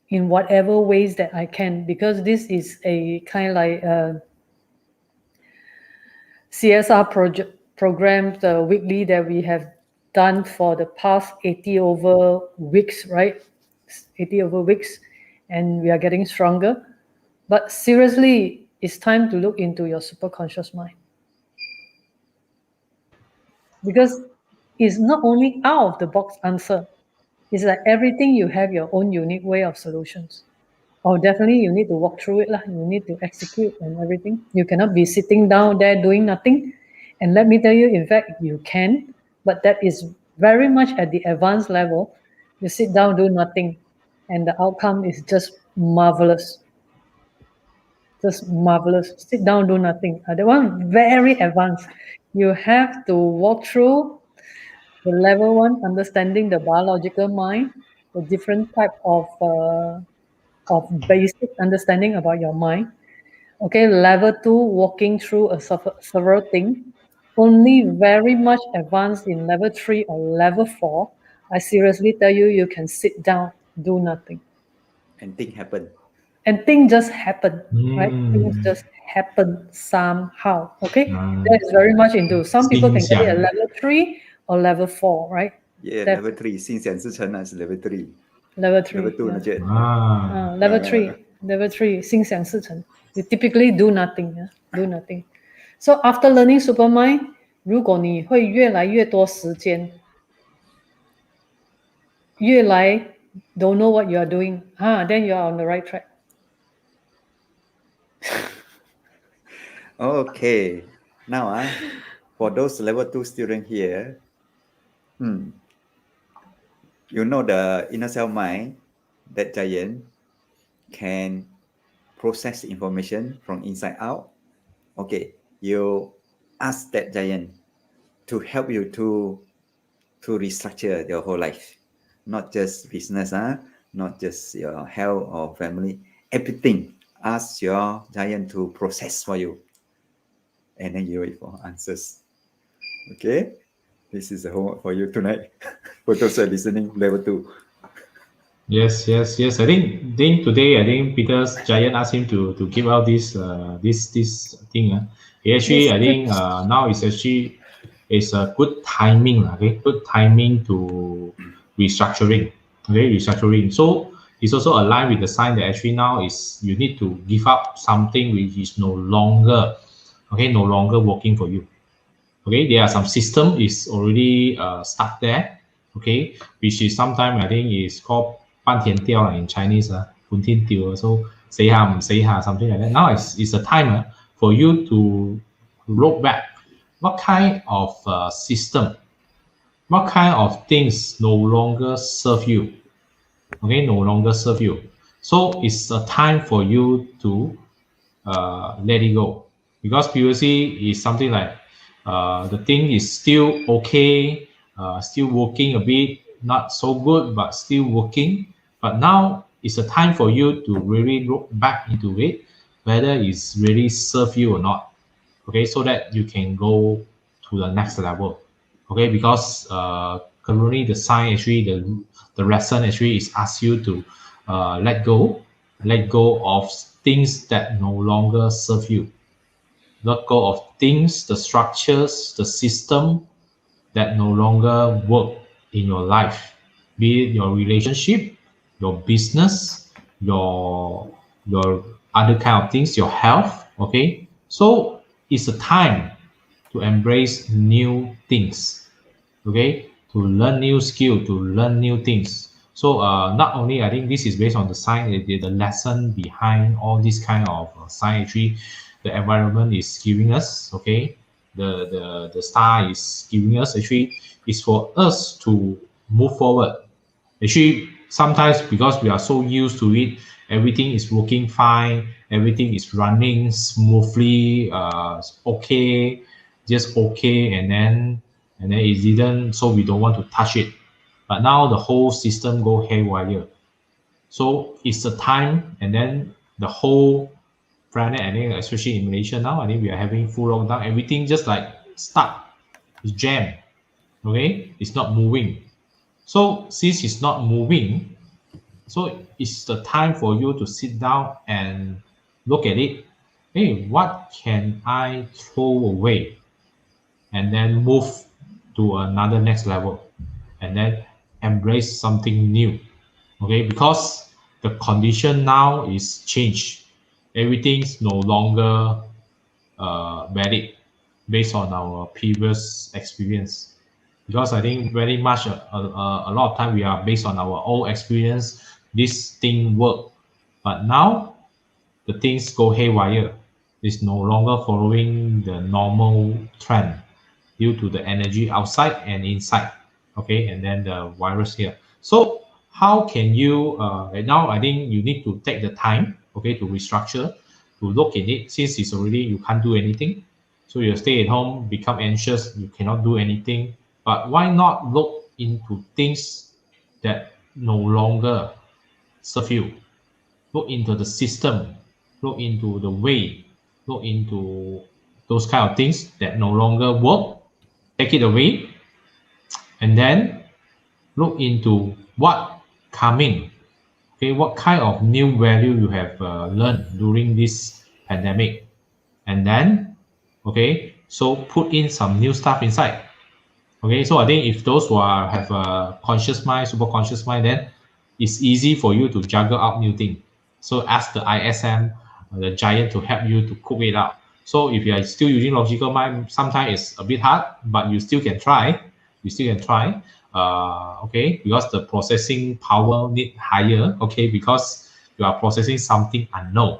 in whatever ways that I can, because this is a kind of like a CSR program, the weekly that we have done for the past 80 over weeks, right? 80 over weeks, and we are getting stronger. But seriously, it's time to look into your superconscious mind. Because it's not only out of the box answer. It's like everything you have your own unique way of solutions. Oh, definitely you need to walk through it. You need to execute and everything. You cannot be sitting down there doing nothing. And let me tell you, in fact, you can, but that is very much at the advanced level. You sit down, do nothing, and the outcome is just marvelous. Just marvelous. Sit down, do nothing. That one very advanced. You have to walk through the level 1, understanding the biological mind, the different type of basic understanding about your mind. Okay, level 2, walking through several things. Only very much advanced in level 3 or level 4. I seriously tell you, you can sit down, do nothing. And things happen. And things just happen, right? Things just happen somehow. Okay, that is very much into. Some people can get it at level 3 or level 4, right? Yeah, That, level 3. 心想事成 is level 3. level 3. Level 2 yeah. Level 3. Level 3. 心想事成. You typically do nothing. Do nothing. So after learning Supermind, 如果你会越来越多时间，越来 don't know what you are doing, then you are on the right track. Okay. Now, for those level 2 students here, you know the inner self mind, that giant can process information from inside out. Okay, you ask that giant to help you to restructure your whole life, not just business, not just your health or family, everything. Ask your giant to process for you, and then you wait for answers. Okay, this is the homework for you tonight. For those who are listening, level 2. Yes. I think today, I think Peter's giant asked him to give out this thing. He actually, I think now it's actually a good timing. Okay, good timing to restructuring. Okay, restructuring. So it's also aligned with the sign that actually now is you need to give up something which is no longer working for you. Okay, there are some system is already stuck there. Okay, which is sometimes I think is called 半天吊 in Chinese, 半天吊, so say something like that. Now it's a time for you to look back. What kind of system, what kind of things no longer serve you? Okay, no longer serve you. So it's a time for you to let it go, because previously is something like the thing is still okay, still working a bit, not so good, but still working. But now it's a time for you to really look back into it, whether it's really serve you or not. Okay, so that you can go to the next level. Okay, because currently the sign actually the lesson actually is ask you to let go of things that no longer serve you. Let go of things, the structures, the system that no longer work in your life, be it your relationship, your business, your other kind of things, your health. Okay, so it's a time to embrace new things. Okay, to learn new skill, to learn new things. So not only I think this is based on the science, the lesson behind all this kind of science actually, the environment is giving us. Okay, the star is giving us actually is for us to move forward. Actually, sometimes because we are so used to it, everything is working fine, everything is running smoothly, okay, just okay, and then it didn't, so we don't want to touch it. But now the whole system go haywire. So it's a time, and then the whole planet, I think, especially in Malaysia now, I think we are having full lockdown. Everything just like stuck, it's jammed. Okay, it's not moving. So since it's not moving, so it's the time for you to sit down and look at it. Hey, what can I throw away? And then move to another next level, and then embrace something new. Okay, because the condition now is changed. Everything's no longer valid based on our previous experience. Because I think very much a lot of time we are based on our old experience. This thing work, but now the things go haywire. It's no longer following the normal trend. due to the energy outside and inside. Okay, and then the virus here. So how can you now I think you need to take the time, okay, to restructure, to look in it, since it's already you can't do anything. So you stay at home, become anxious, you cannot do anything. But why not look into things that no longer serve you? Look into the system, look into the way, look into those kind of things that no longer work, take it away, and then look into what coming. Okay, what kind of new value you have learned during this pandemic, and then okay, so put in some new stuff inside. Okay, so I think if those who have a conscious mind, super conscious mind, then it's easy for you to juggle out new things. So ask the ISM, the giant, to help you to cook it out. So if you are still using logical mind, sometimes it's a bit hard, but you still can try. You still can try. Okay, because the processing power need higher. Okay, because you are processing something unknown.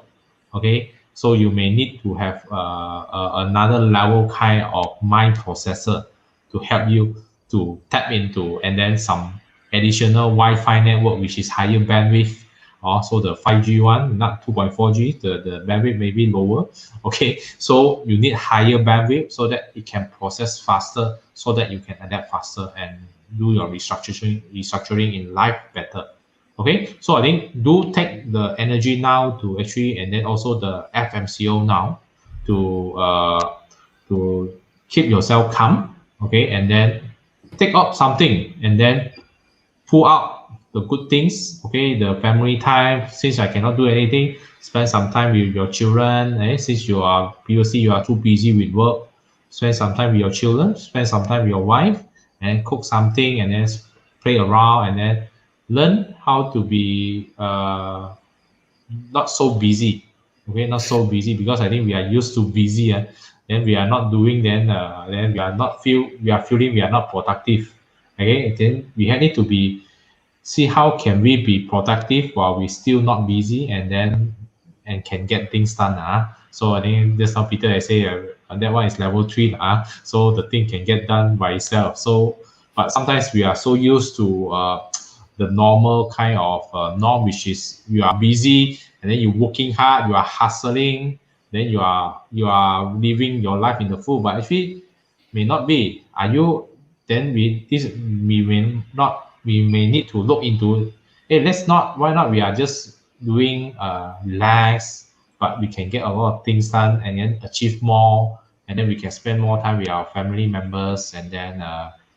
Okay, so you may need to have another level kind of mind processor to help you to tap into, and then some additional Wi-Fi network which is higher bandwidth. Also the 5G one, not 2.4G, the bandwidth may be lower. Okay, so you need higher bandwidth so that it can process faster, so that you can adapt faster and do your restructuring in life better. Okay, so I think do take the energy now to actually, and then also the FMCO now to keep yourself calm. Okay, and then take up something, and then pull out the good things. Okay, the family time. Since I cannot do anything, spend some time with your children. Since you are previously you are too busy with work, spend some time with your children. Spend some time with your wife, and cook something, and then play around, and then learn how to be not so busy. Okay, not so busy, because I think we are used to busy. Then we are not doing. Then we are not feel. We are feeling we are not productive. Okay, then we need to be see how can we be productive while we still not busy, and then and can get things done. So I think just now Peter I say that one is level 3. So the thing can get done by itself. So but sometimes we are so used to the normal kind of norm, which is you are busy, and then you're working hard, you are hustling, then you are living your life in the full. But actually may not be. Are you? Then we may need to look into. Hey, let's not. Why not? We are just doing relax, but we can get a lot of things done and then achieve more, and then we can spend more time with our family members, and then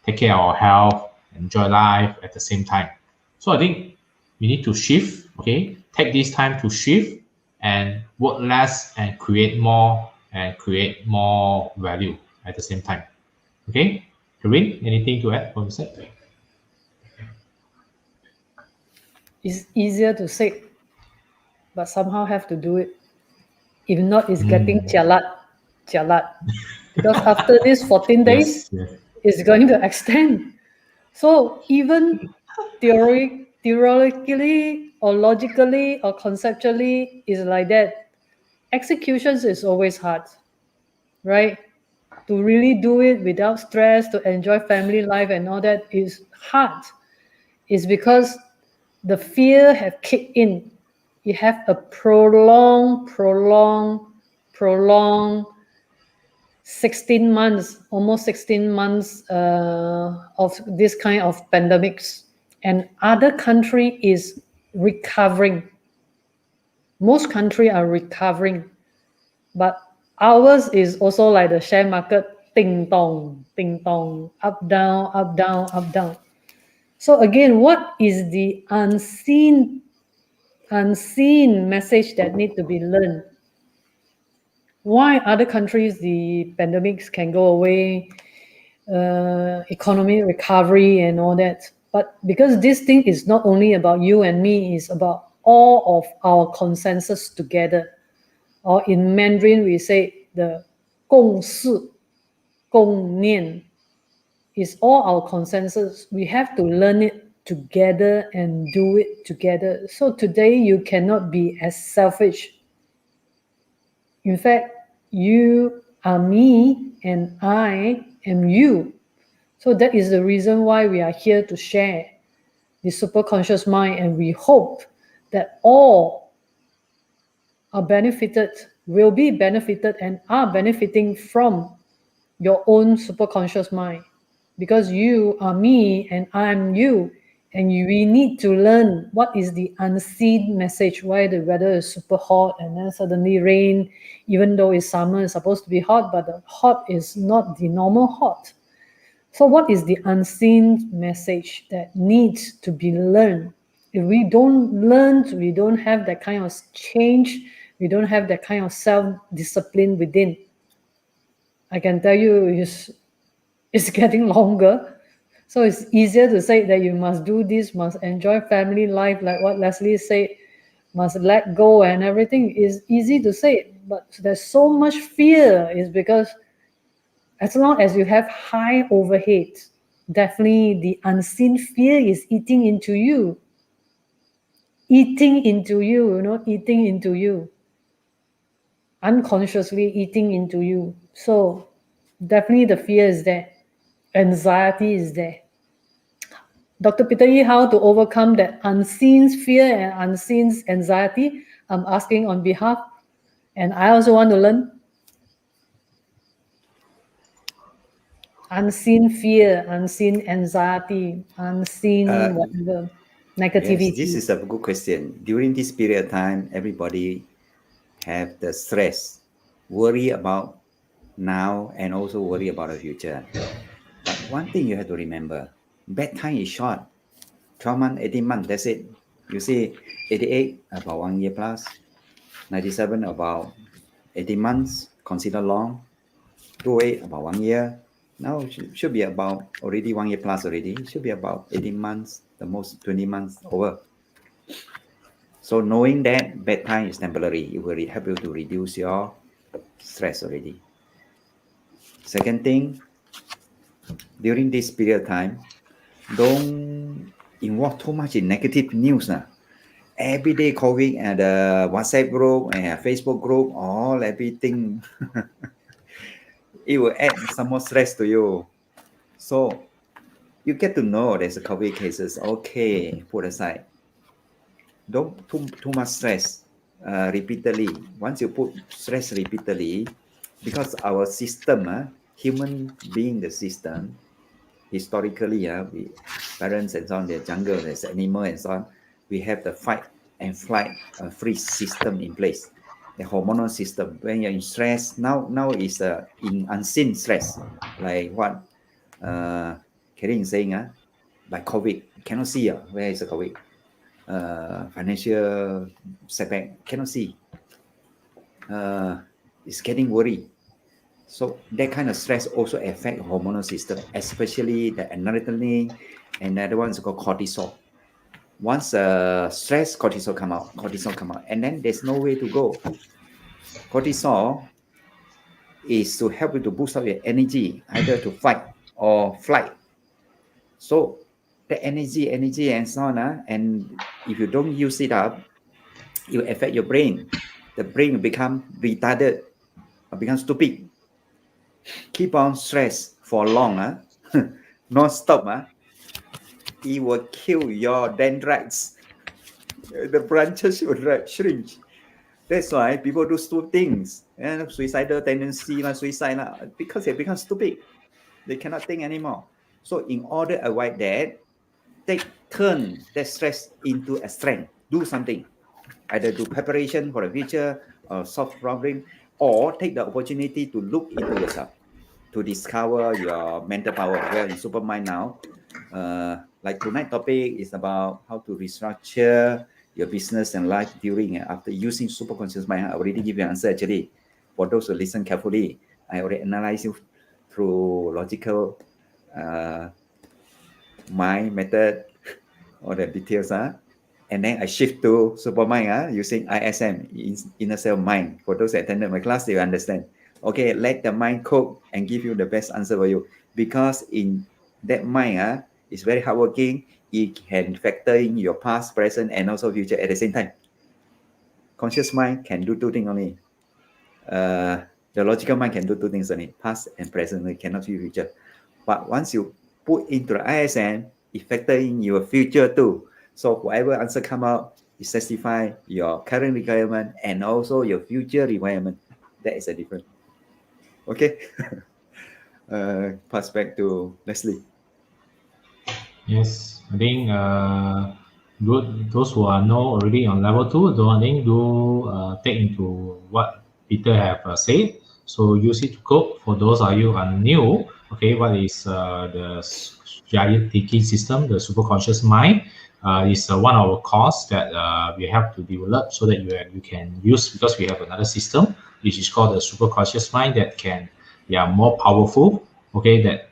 take care of our health, enjoy life at the same time. So I think we need to shift. Okay, take this time to shift and work less and create more value at the same time. Okay, Karin, anything to add from your side? It's easier to say, but somehow have to do it. If not, it's getting jalat. Because after this 14 days, Yes. it's going to extend. So even theoretically or logically or conceptually is like that. Executions is always hard, right? To really do it without stress, to enjoy family life and all that is hard. It's because the fear have kicked in. You have a prolonged 16 months, almost 16 months of this kind of pandemics. And other country is recovering. Most countries are recovering. But ours is also like the share market, ding dong, up, down, up, down, up, down. So again, what is the unseen message that need to be learned? Why other countries, the pandemics can go away, economic recovery and all that. But because this thing is not only about you and me, it's about all of our consensus together. Or in Mandarin, we say the 共识,共念 is all our consensus. We have to learn it together and do it together. So today you cannot be as selfish. In fact, are me and I am you. So that is the reason why we are here to share the superconscious mind, and we hope that all are benefited, will be benefited, and are benefiting from your own superconscious mind, because you are me and I'm you, and we need to learn what is the unseen message, why the weather is super hot and then suddenly rain, even though it's summer, it's supposed to be hot, but the hot is not the normal hot. So what is the unseen message that needs to be learned? If we don't learn, we don't have that kind of change, we don't have that kind of self-discipline within, I can tell you it's getting longer. So it's easier to say that you must do this, must enjoy family life, like what Leslie said, must let go and everything. Is easy to say, but there's so much fear, is because as long as you have high overhead, definitely the unseen fear is eating into you, eating into you, unconsciously eating into you. So definitely the fear is there, anxiety is there. Dr. Peter Yi, how to overcome that unseen fear and unseen anxiety? I'm asking on behalf, and I also want to learn. Unseen fear, unseen anxiety, unseen whatever, negativity. Yes, this is a good question. During this period of time, everybody have the stress, worry about now, and also worry about the future. But one thing you have to remember, bad time is short. 12 months, 18 months, that's it. You see, 88 about 1 year plus, 97 about 18 months, consider long, 28 about 1 year. Now should be about already 1 year plus already. It should be about 18 months, the most 20 months over. So knowing that bad time is temporary, it will help you to reduce your stress already. Second thing, during this period of time, don't involve too much in negative news. Every day COVID and the WhatsApp group and Facebook group, all everything, it will add some more stress to you. So you get to know there's a COVID cases. Okay, put aside. Don't too much stress repeatedly. Once you put stress repeatedly, because our system, human being the system, historically, we parents and so on, the jungle, there's animal and so on, we have the fight and flight freeze system in place, the hormonal system. When you're in stress, now is in unseen stress, like what Karen is saying, by COVID, cannot see where is the COVID, financial setback, cannot see, it's getting worried. So that kind of stress also affect hormonal system, especially the adrenaline, and the other one is called cortisol. Once stress, cortisol come out, and then there's no way to go. Cortisol is to help you to boost up your energy, either to fight or flight. So the energy and so on, and if you don't use it up, it will affect your brain. The brain will become retarded, or become stupid. Keep on stress for long, non-stop, it will kill your dendrites. The branches will shrink. That's why people do stupid things, and suicidal tendency, suicide, because they become stupid. They cannot think anymore. So in order to avoid that, turn that stress into a strength. Do something. Either do preparation for the future, or solve problem, or take the opportunity to look into yourself, to discover your mental power. Well, in Supermind now, like tonight's topic is about how to restructure your business and life during and after using SuperConscious Mind. I already give you an answer actually. For those who listen carefully, I already analyze you through logical mind method, all the details, and then I shift to Supermind using ISM, inner self mind. For those that attended my class, they understand. Okay, let the mind cook and give you the best answer for you, because in that mind is very hardworking. It can factor in your past, present, and also future at the same time. Conscious mind can do two things only. The logical mind can do two things only, past and present, it cannot see future. But once you put into the ISN, it factor in your future too. So whatever answer come out, it satisfy your current requirement and also your future requirement. That is a difference. Okay. Pass back to Leslie. Yes, I think good. Those who are know already on level 2, I think do take into what Peter have said. So use it to cope. For those of you are new, okay, what is the giant thinking system, the superconscious mind? Is one of our course that we have to develop so that you can use, because we have another system which is called the superconscious mind that can, more powerful. Okay, that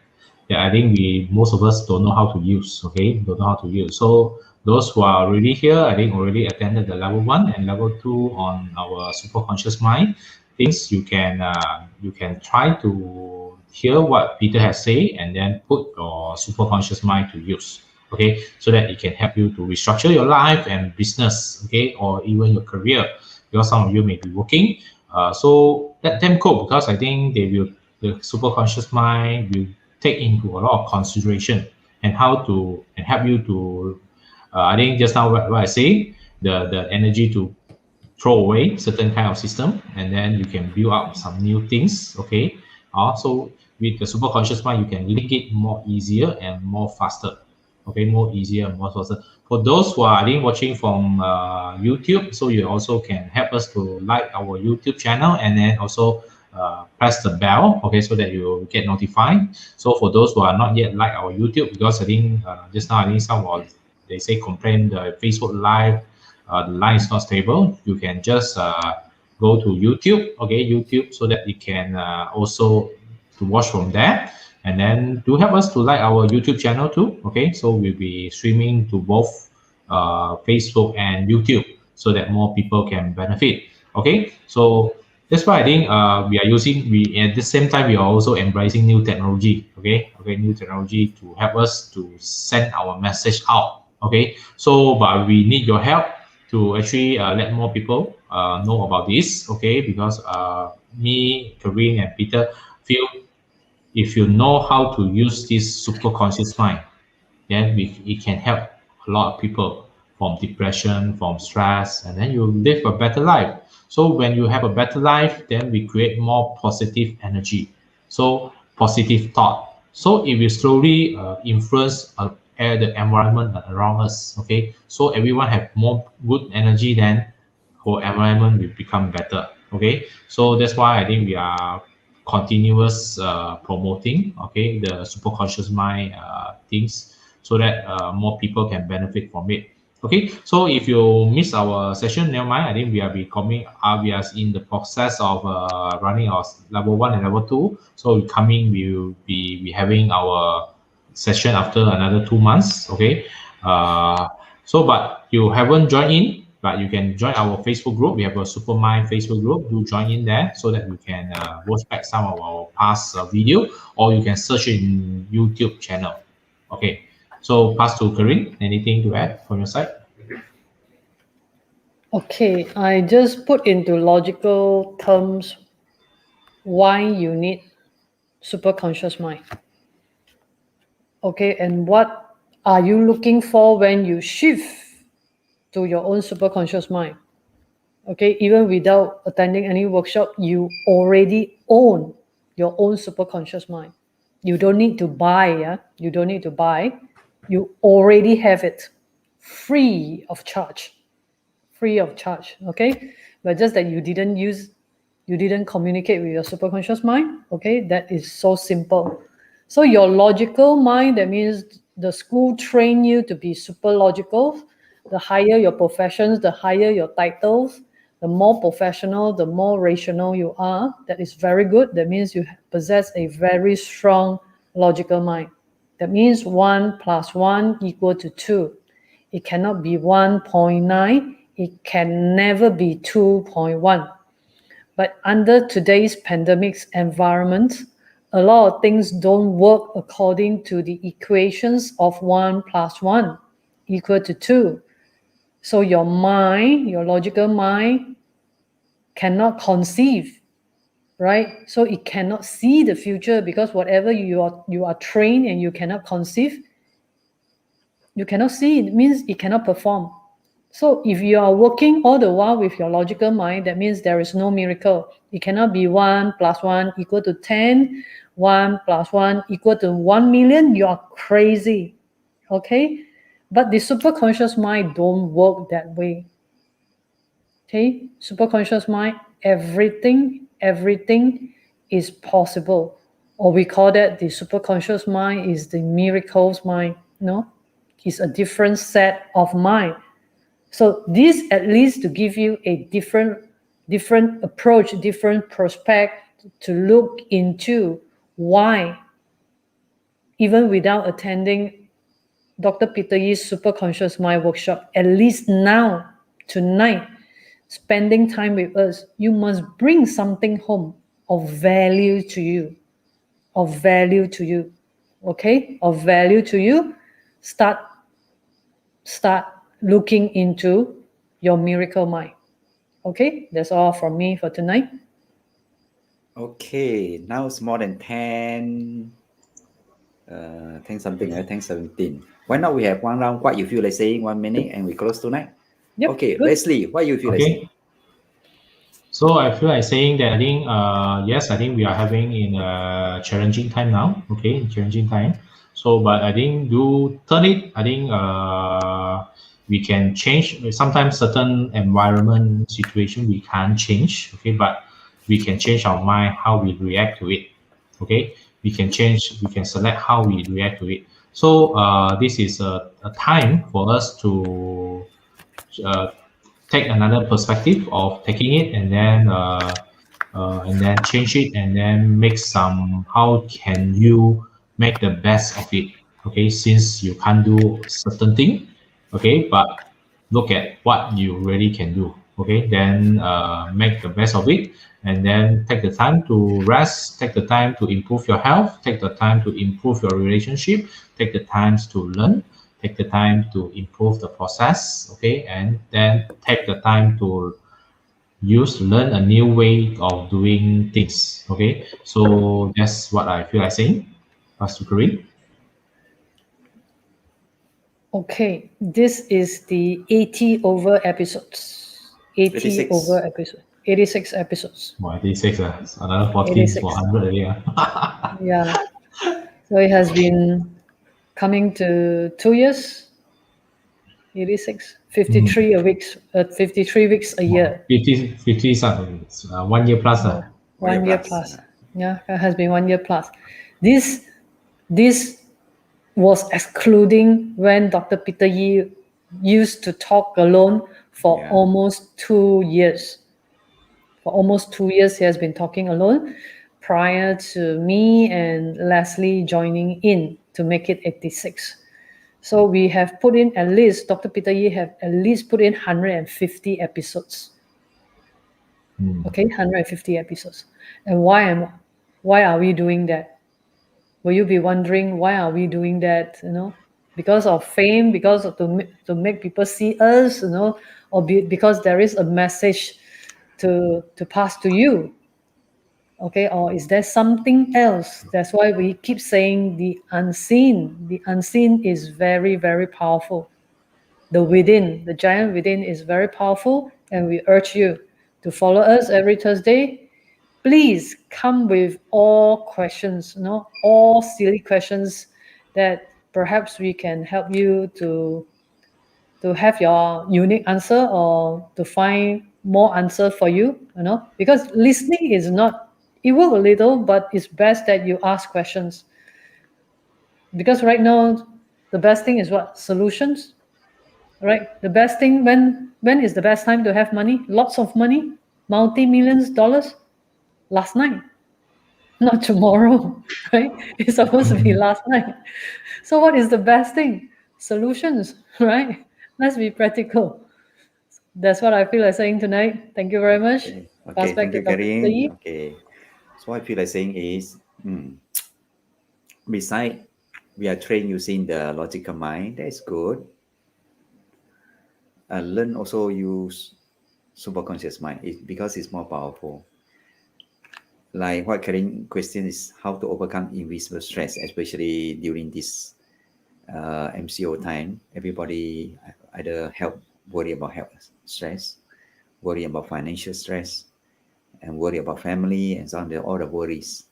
I think most of us don't know how to use. Okay, don't know how to use. So those who are already here, I think already attended the level 1 and level 2 on our superconscious mind. Things you can try to hear what Peter has said and then put your superconscious mind to use. Okay, so that it can help you to restructure your life and business. Okay, or even your career, because some of you may be working. So let them cope, because I think the superconscious mind will take into a lot of consideration and help you to I think just now what I say, the energy to throw away certain kind of system, and then you can build up some new things. Okay, also with the superconscious mind you can link it more easier and more faster. Okay, more easier and more faster. For those who are, I think, watching from YouTube, so you also can help us to like our YouTube channel and then also press the bell, okay, so that you get notified. So for those who are not yet like our YouTube, because I think just now I think someone they say complain the Facebook Live the line is not stable, you can just go to YouTube, okay, YouTube, so that you can also to watch from there. And then do help us to like our YouTube channel too, okay? So we'll be streaming to both Facebook and YouTube so that more people can benefit, okay? So that's why I think we at the same time we are also embracing new technology, okay, new technology to help us to send our message out, okay. So but we need your help to actually let more people know about this, okay, because me, Corinne, and Peter feel if you know how to use this super conscious mind, then it can help a lot of people from depression, from stress, and then you live a better life. So when you have a better life, then we create more positive energy. So positive thought. So it will slowly influence the environment around us. Okay, so everyone have more good energy, then whole environment will become better. Okay, so that's why I think we are continuous promoting, okay, the super conscious mind things, so that more people can benefit from it. Okay, so if you miss our session, never mind. I think we are becoming we are in the process of running our level 1 and level 2. So we will be having our session after another 2 months. Okay, but you haven't joined in, but you can join our Facebook group. We have a Supermind Facebook group. Do join in there so that you can watch back some of our past video, or you can search in YouTube channel. Okay, so pass to Corinne. Anything to add from your side? Okay, I just put into logical terms why you need superconscious mind. Okay, and what are you looking for when you shift to your own superconscious mind? Okay, even without attending any workshop, you already own your own superconscious mind. You don't need to buy, yeah? You don't need to buy. You already have it, free of charge. Free of charge, okay? But just that you didn't communicate with your superconscious mind, okay? That is so simple. So your logical mind, that means the school train you to be super logical. The higher your professions, the higher your titles, the more professional, the more rational you are. That is very good. That means you possess a very strong logical mind. That means 1 + 1 = 2. It cannot be 1.9. It can never be 2.1. But under today's pandemic environment, a lot of things don't work according to the equations of 1 + 1 = 2. So your mind, your logical mind, cannot conceive right? So it cannot see the future, because whatever you are trained and you cannot conceive, you cannot see, it means it cannot perform. So if you are working all the while with your logical mind, that means there is no miracle. It cannot be 1 + 1 = 10, 1 + 1 = 1 million. You are crazy, okay? But the superconscious mind don't work that way. Okay, superconscious mind, everything is possible. Or we call that the superconscious mind is the miracles mind. No, it's a different set of mind. So this at least to give you a different approach, different perspective to look into why, even without attending Dr. Peter Yi's Superconscious Mind workshop, at least now, tonight, spending time with us, you must bring something home of value to you. Of value to you. Okay? Of value to you. Start looking into your miracle mind. Okay? That's all from me for tonight. Okay, now it's more than 10 something, 10:17. Why not we have one round? What you feel like saying? 1 minute and we close tonight. Yep, Okay, good. Leslie, what you feel like saying? So I feel like saying that I think yes, I think we are having in a challenging time now. Okay, challenging time. So but I think do turn it. I think we can change. Sometimes certain environment situation we can't change. Okay, but we can change our mind how we react to it. Okay, we can change. We can select how we react to it. So this is a time for us to take another perspective of taking it and then change it and then make some, how can you make the best of it. Okay, since you can't do certain thing, okay, but look at what you really can do. Okay, then make the best of it, and then take the time to rest, take the time to improve your health, take the time to improve your relationship, take the times to learn, take the time to improve the process. Okay, and then take the time to learn a new way of doing things. Okay, so that's what I feel like saying, Pastor Kareem. Okay, this is the 80 over episodes. 86. over episodes. 86 episodes. 86, another 14 86. for 100 already. Yeah. So it has been coming to 2 years. 86. 53 a weeks. 53 weeks a year. 50 something, 1 year plus. 1 year plus. Yeah, it has been 1 year plus. This was excluding when Dr. Peter Yi used to talk alone for almost 2 years. For almost 2 years, he has been talking alone prior to me and Leslie joining in to make it 86. So we have put in at least, Dr. Peter Yi have at least put in 150 episodes. Okay, 150 episodes. And why are we doing that? Will you be wondering, why are we doing that? Because of fame, because of to make people see us, or because there is a message to pass to you. Okay, or is there something else? That's why we keep saying the unseen. The unseen is very, very powerful. The within, the giant within is very powerful, and we urge you to follow us every Thursday. Please come with all questions, all silly questions that perhaps we can help you to have your unique answer or to find more answer for you, because listening is not, it works a little, but it's best that you ask questions. Because right now, the best thing is what? Solutions, right? The best thing, when is the best time to have money? Lots of money, multi-millions dollars? Last night, not tomorrow, right? It's supposed to be last night. So what is the best thing? Solutions, right? Let's be practical. That's what I feel like saying tonight. Thank you very much. Okay, thank you, Dr. Karim. Yi. Okay, so what I feel like saying is, besides we are trained using the logical mind, that's good. Learn also use superconscious mind because it's more powerful. like what Karin question is how to overcome invisible stress, especially during this MCO time. Everybody either worry about health stress, worry about financial stress, and worry about family and so on. All the worries.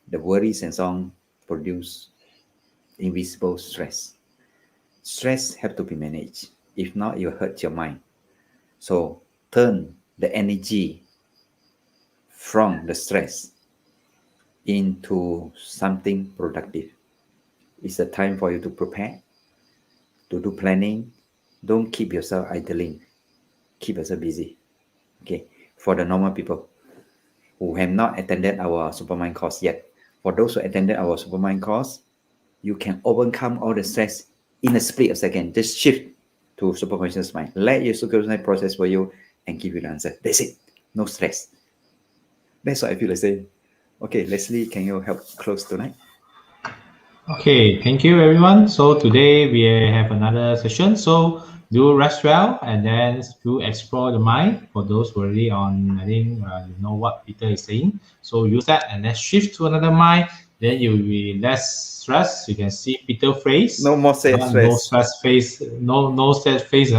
The worries and so on produce invisible stress. Stress have to be managed. If not, you hurt your mind. So turn the energy from the stress into something productive. It's a time for you to prepare, to do planning. Don't keep yourself idling. Keep yourself busy. Okay. For the normal people who have not attended our Supermind course yet, for those who attended our Supermind course, you can overcome all the stress in a split of a second. Just shift to SuperConscious Mind. Let your SuperConscious Mind process for you and give you the answer. That's it. No stress. That's what I feel like saying. Okay, Leslie, can you help close tonight? Okay, thank you everyone. So today we have another session. So do rest well and then do explore the mind. For those who are already on, I think you know what Peter is saying. So use that and then shift to another mind. Then you will be less stressed. You can see Peter's face. No more stress. No stress face. No stress face.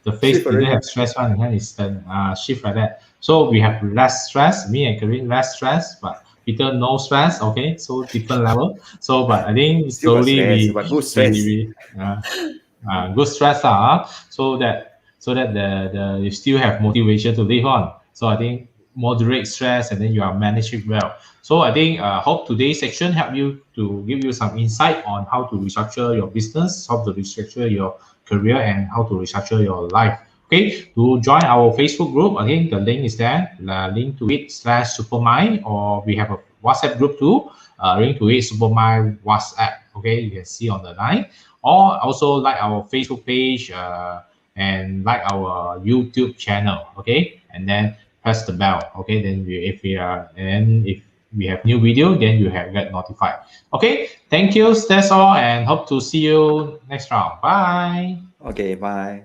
The face Shift didn't already. have stress one. And then it's the shift like that. So we have less stress. Me and Karin less stress, but Peter no stress. Okay, so different level. So but I think Still got slowly stress, but good stress. good stress so that the you still have motivation to live on. So I think moderate stress and then you are manage it well. So I think hope today's section help you to give you some insight on how to restructure your business, how to restructure your career, and how to restructure your life. Okay, to join our Facebook group, again, the link is there. The link to it /Supermind, or we have a WhatsApp group too. Link to it Supermind WhatsApp. Okay, you can see on the line. Or also like our Facebook page and like our YouTube channel. Okay, and then press the bell. Okay, then if we have new video, then you have get notified. Okay, thank you. That's all, and hope to see you next round. Bye. Okay, bye.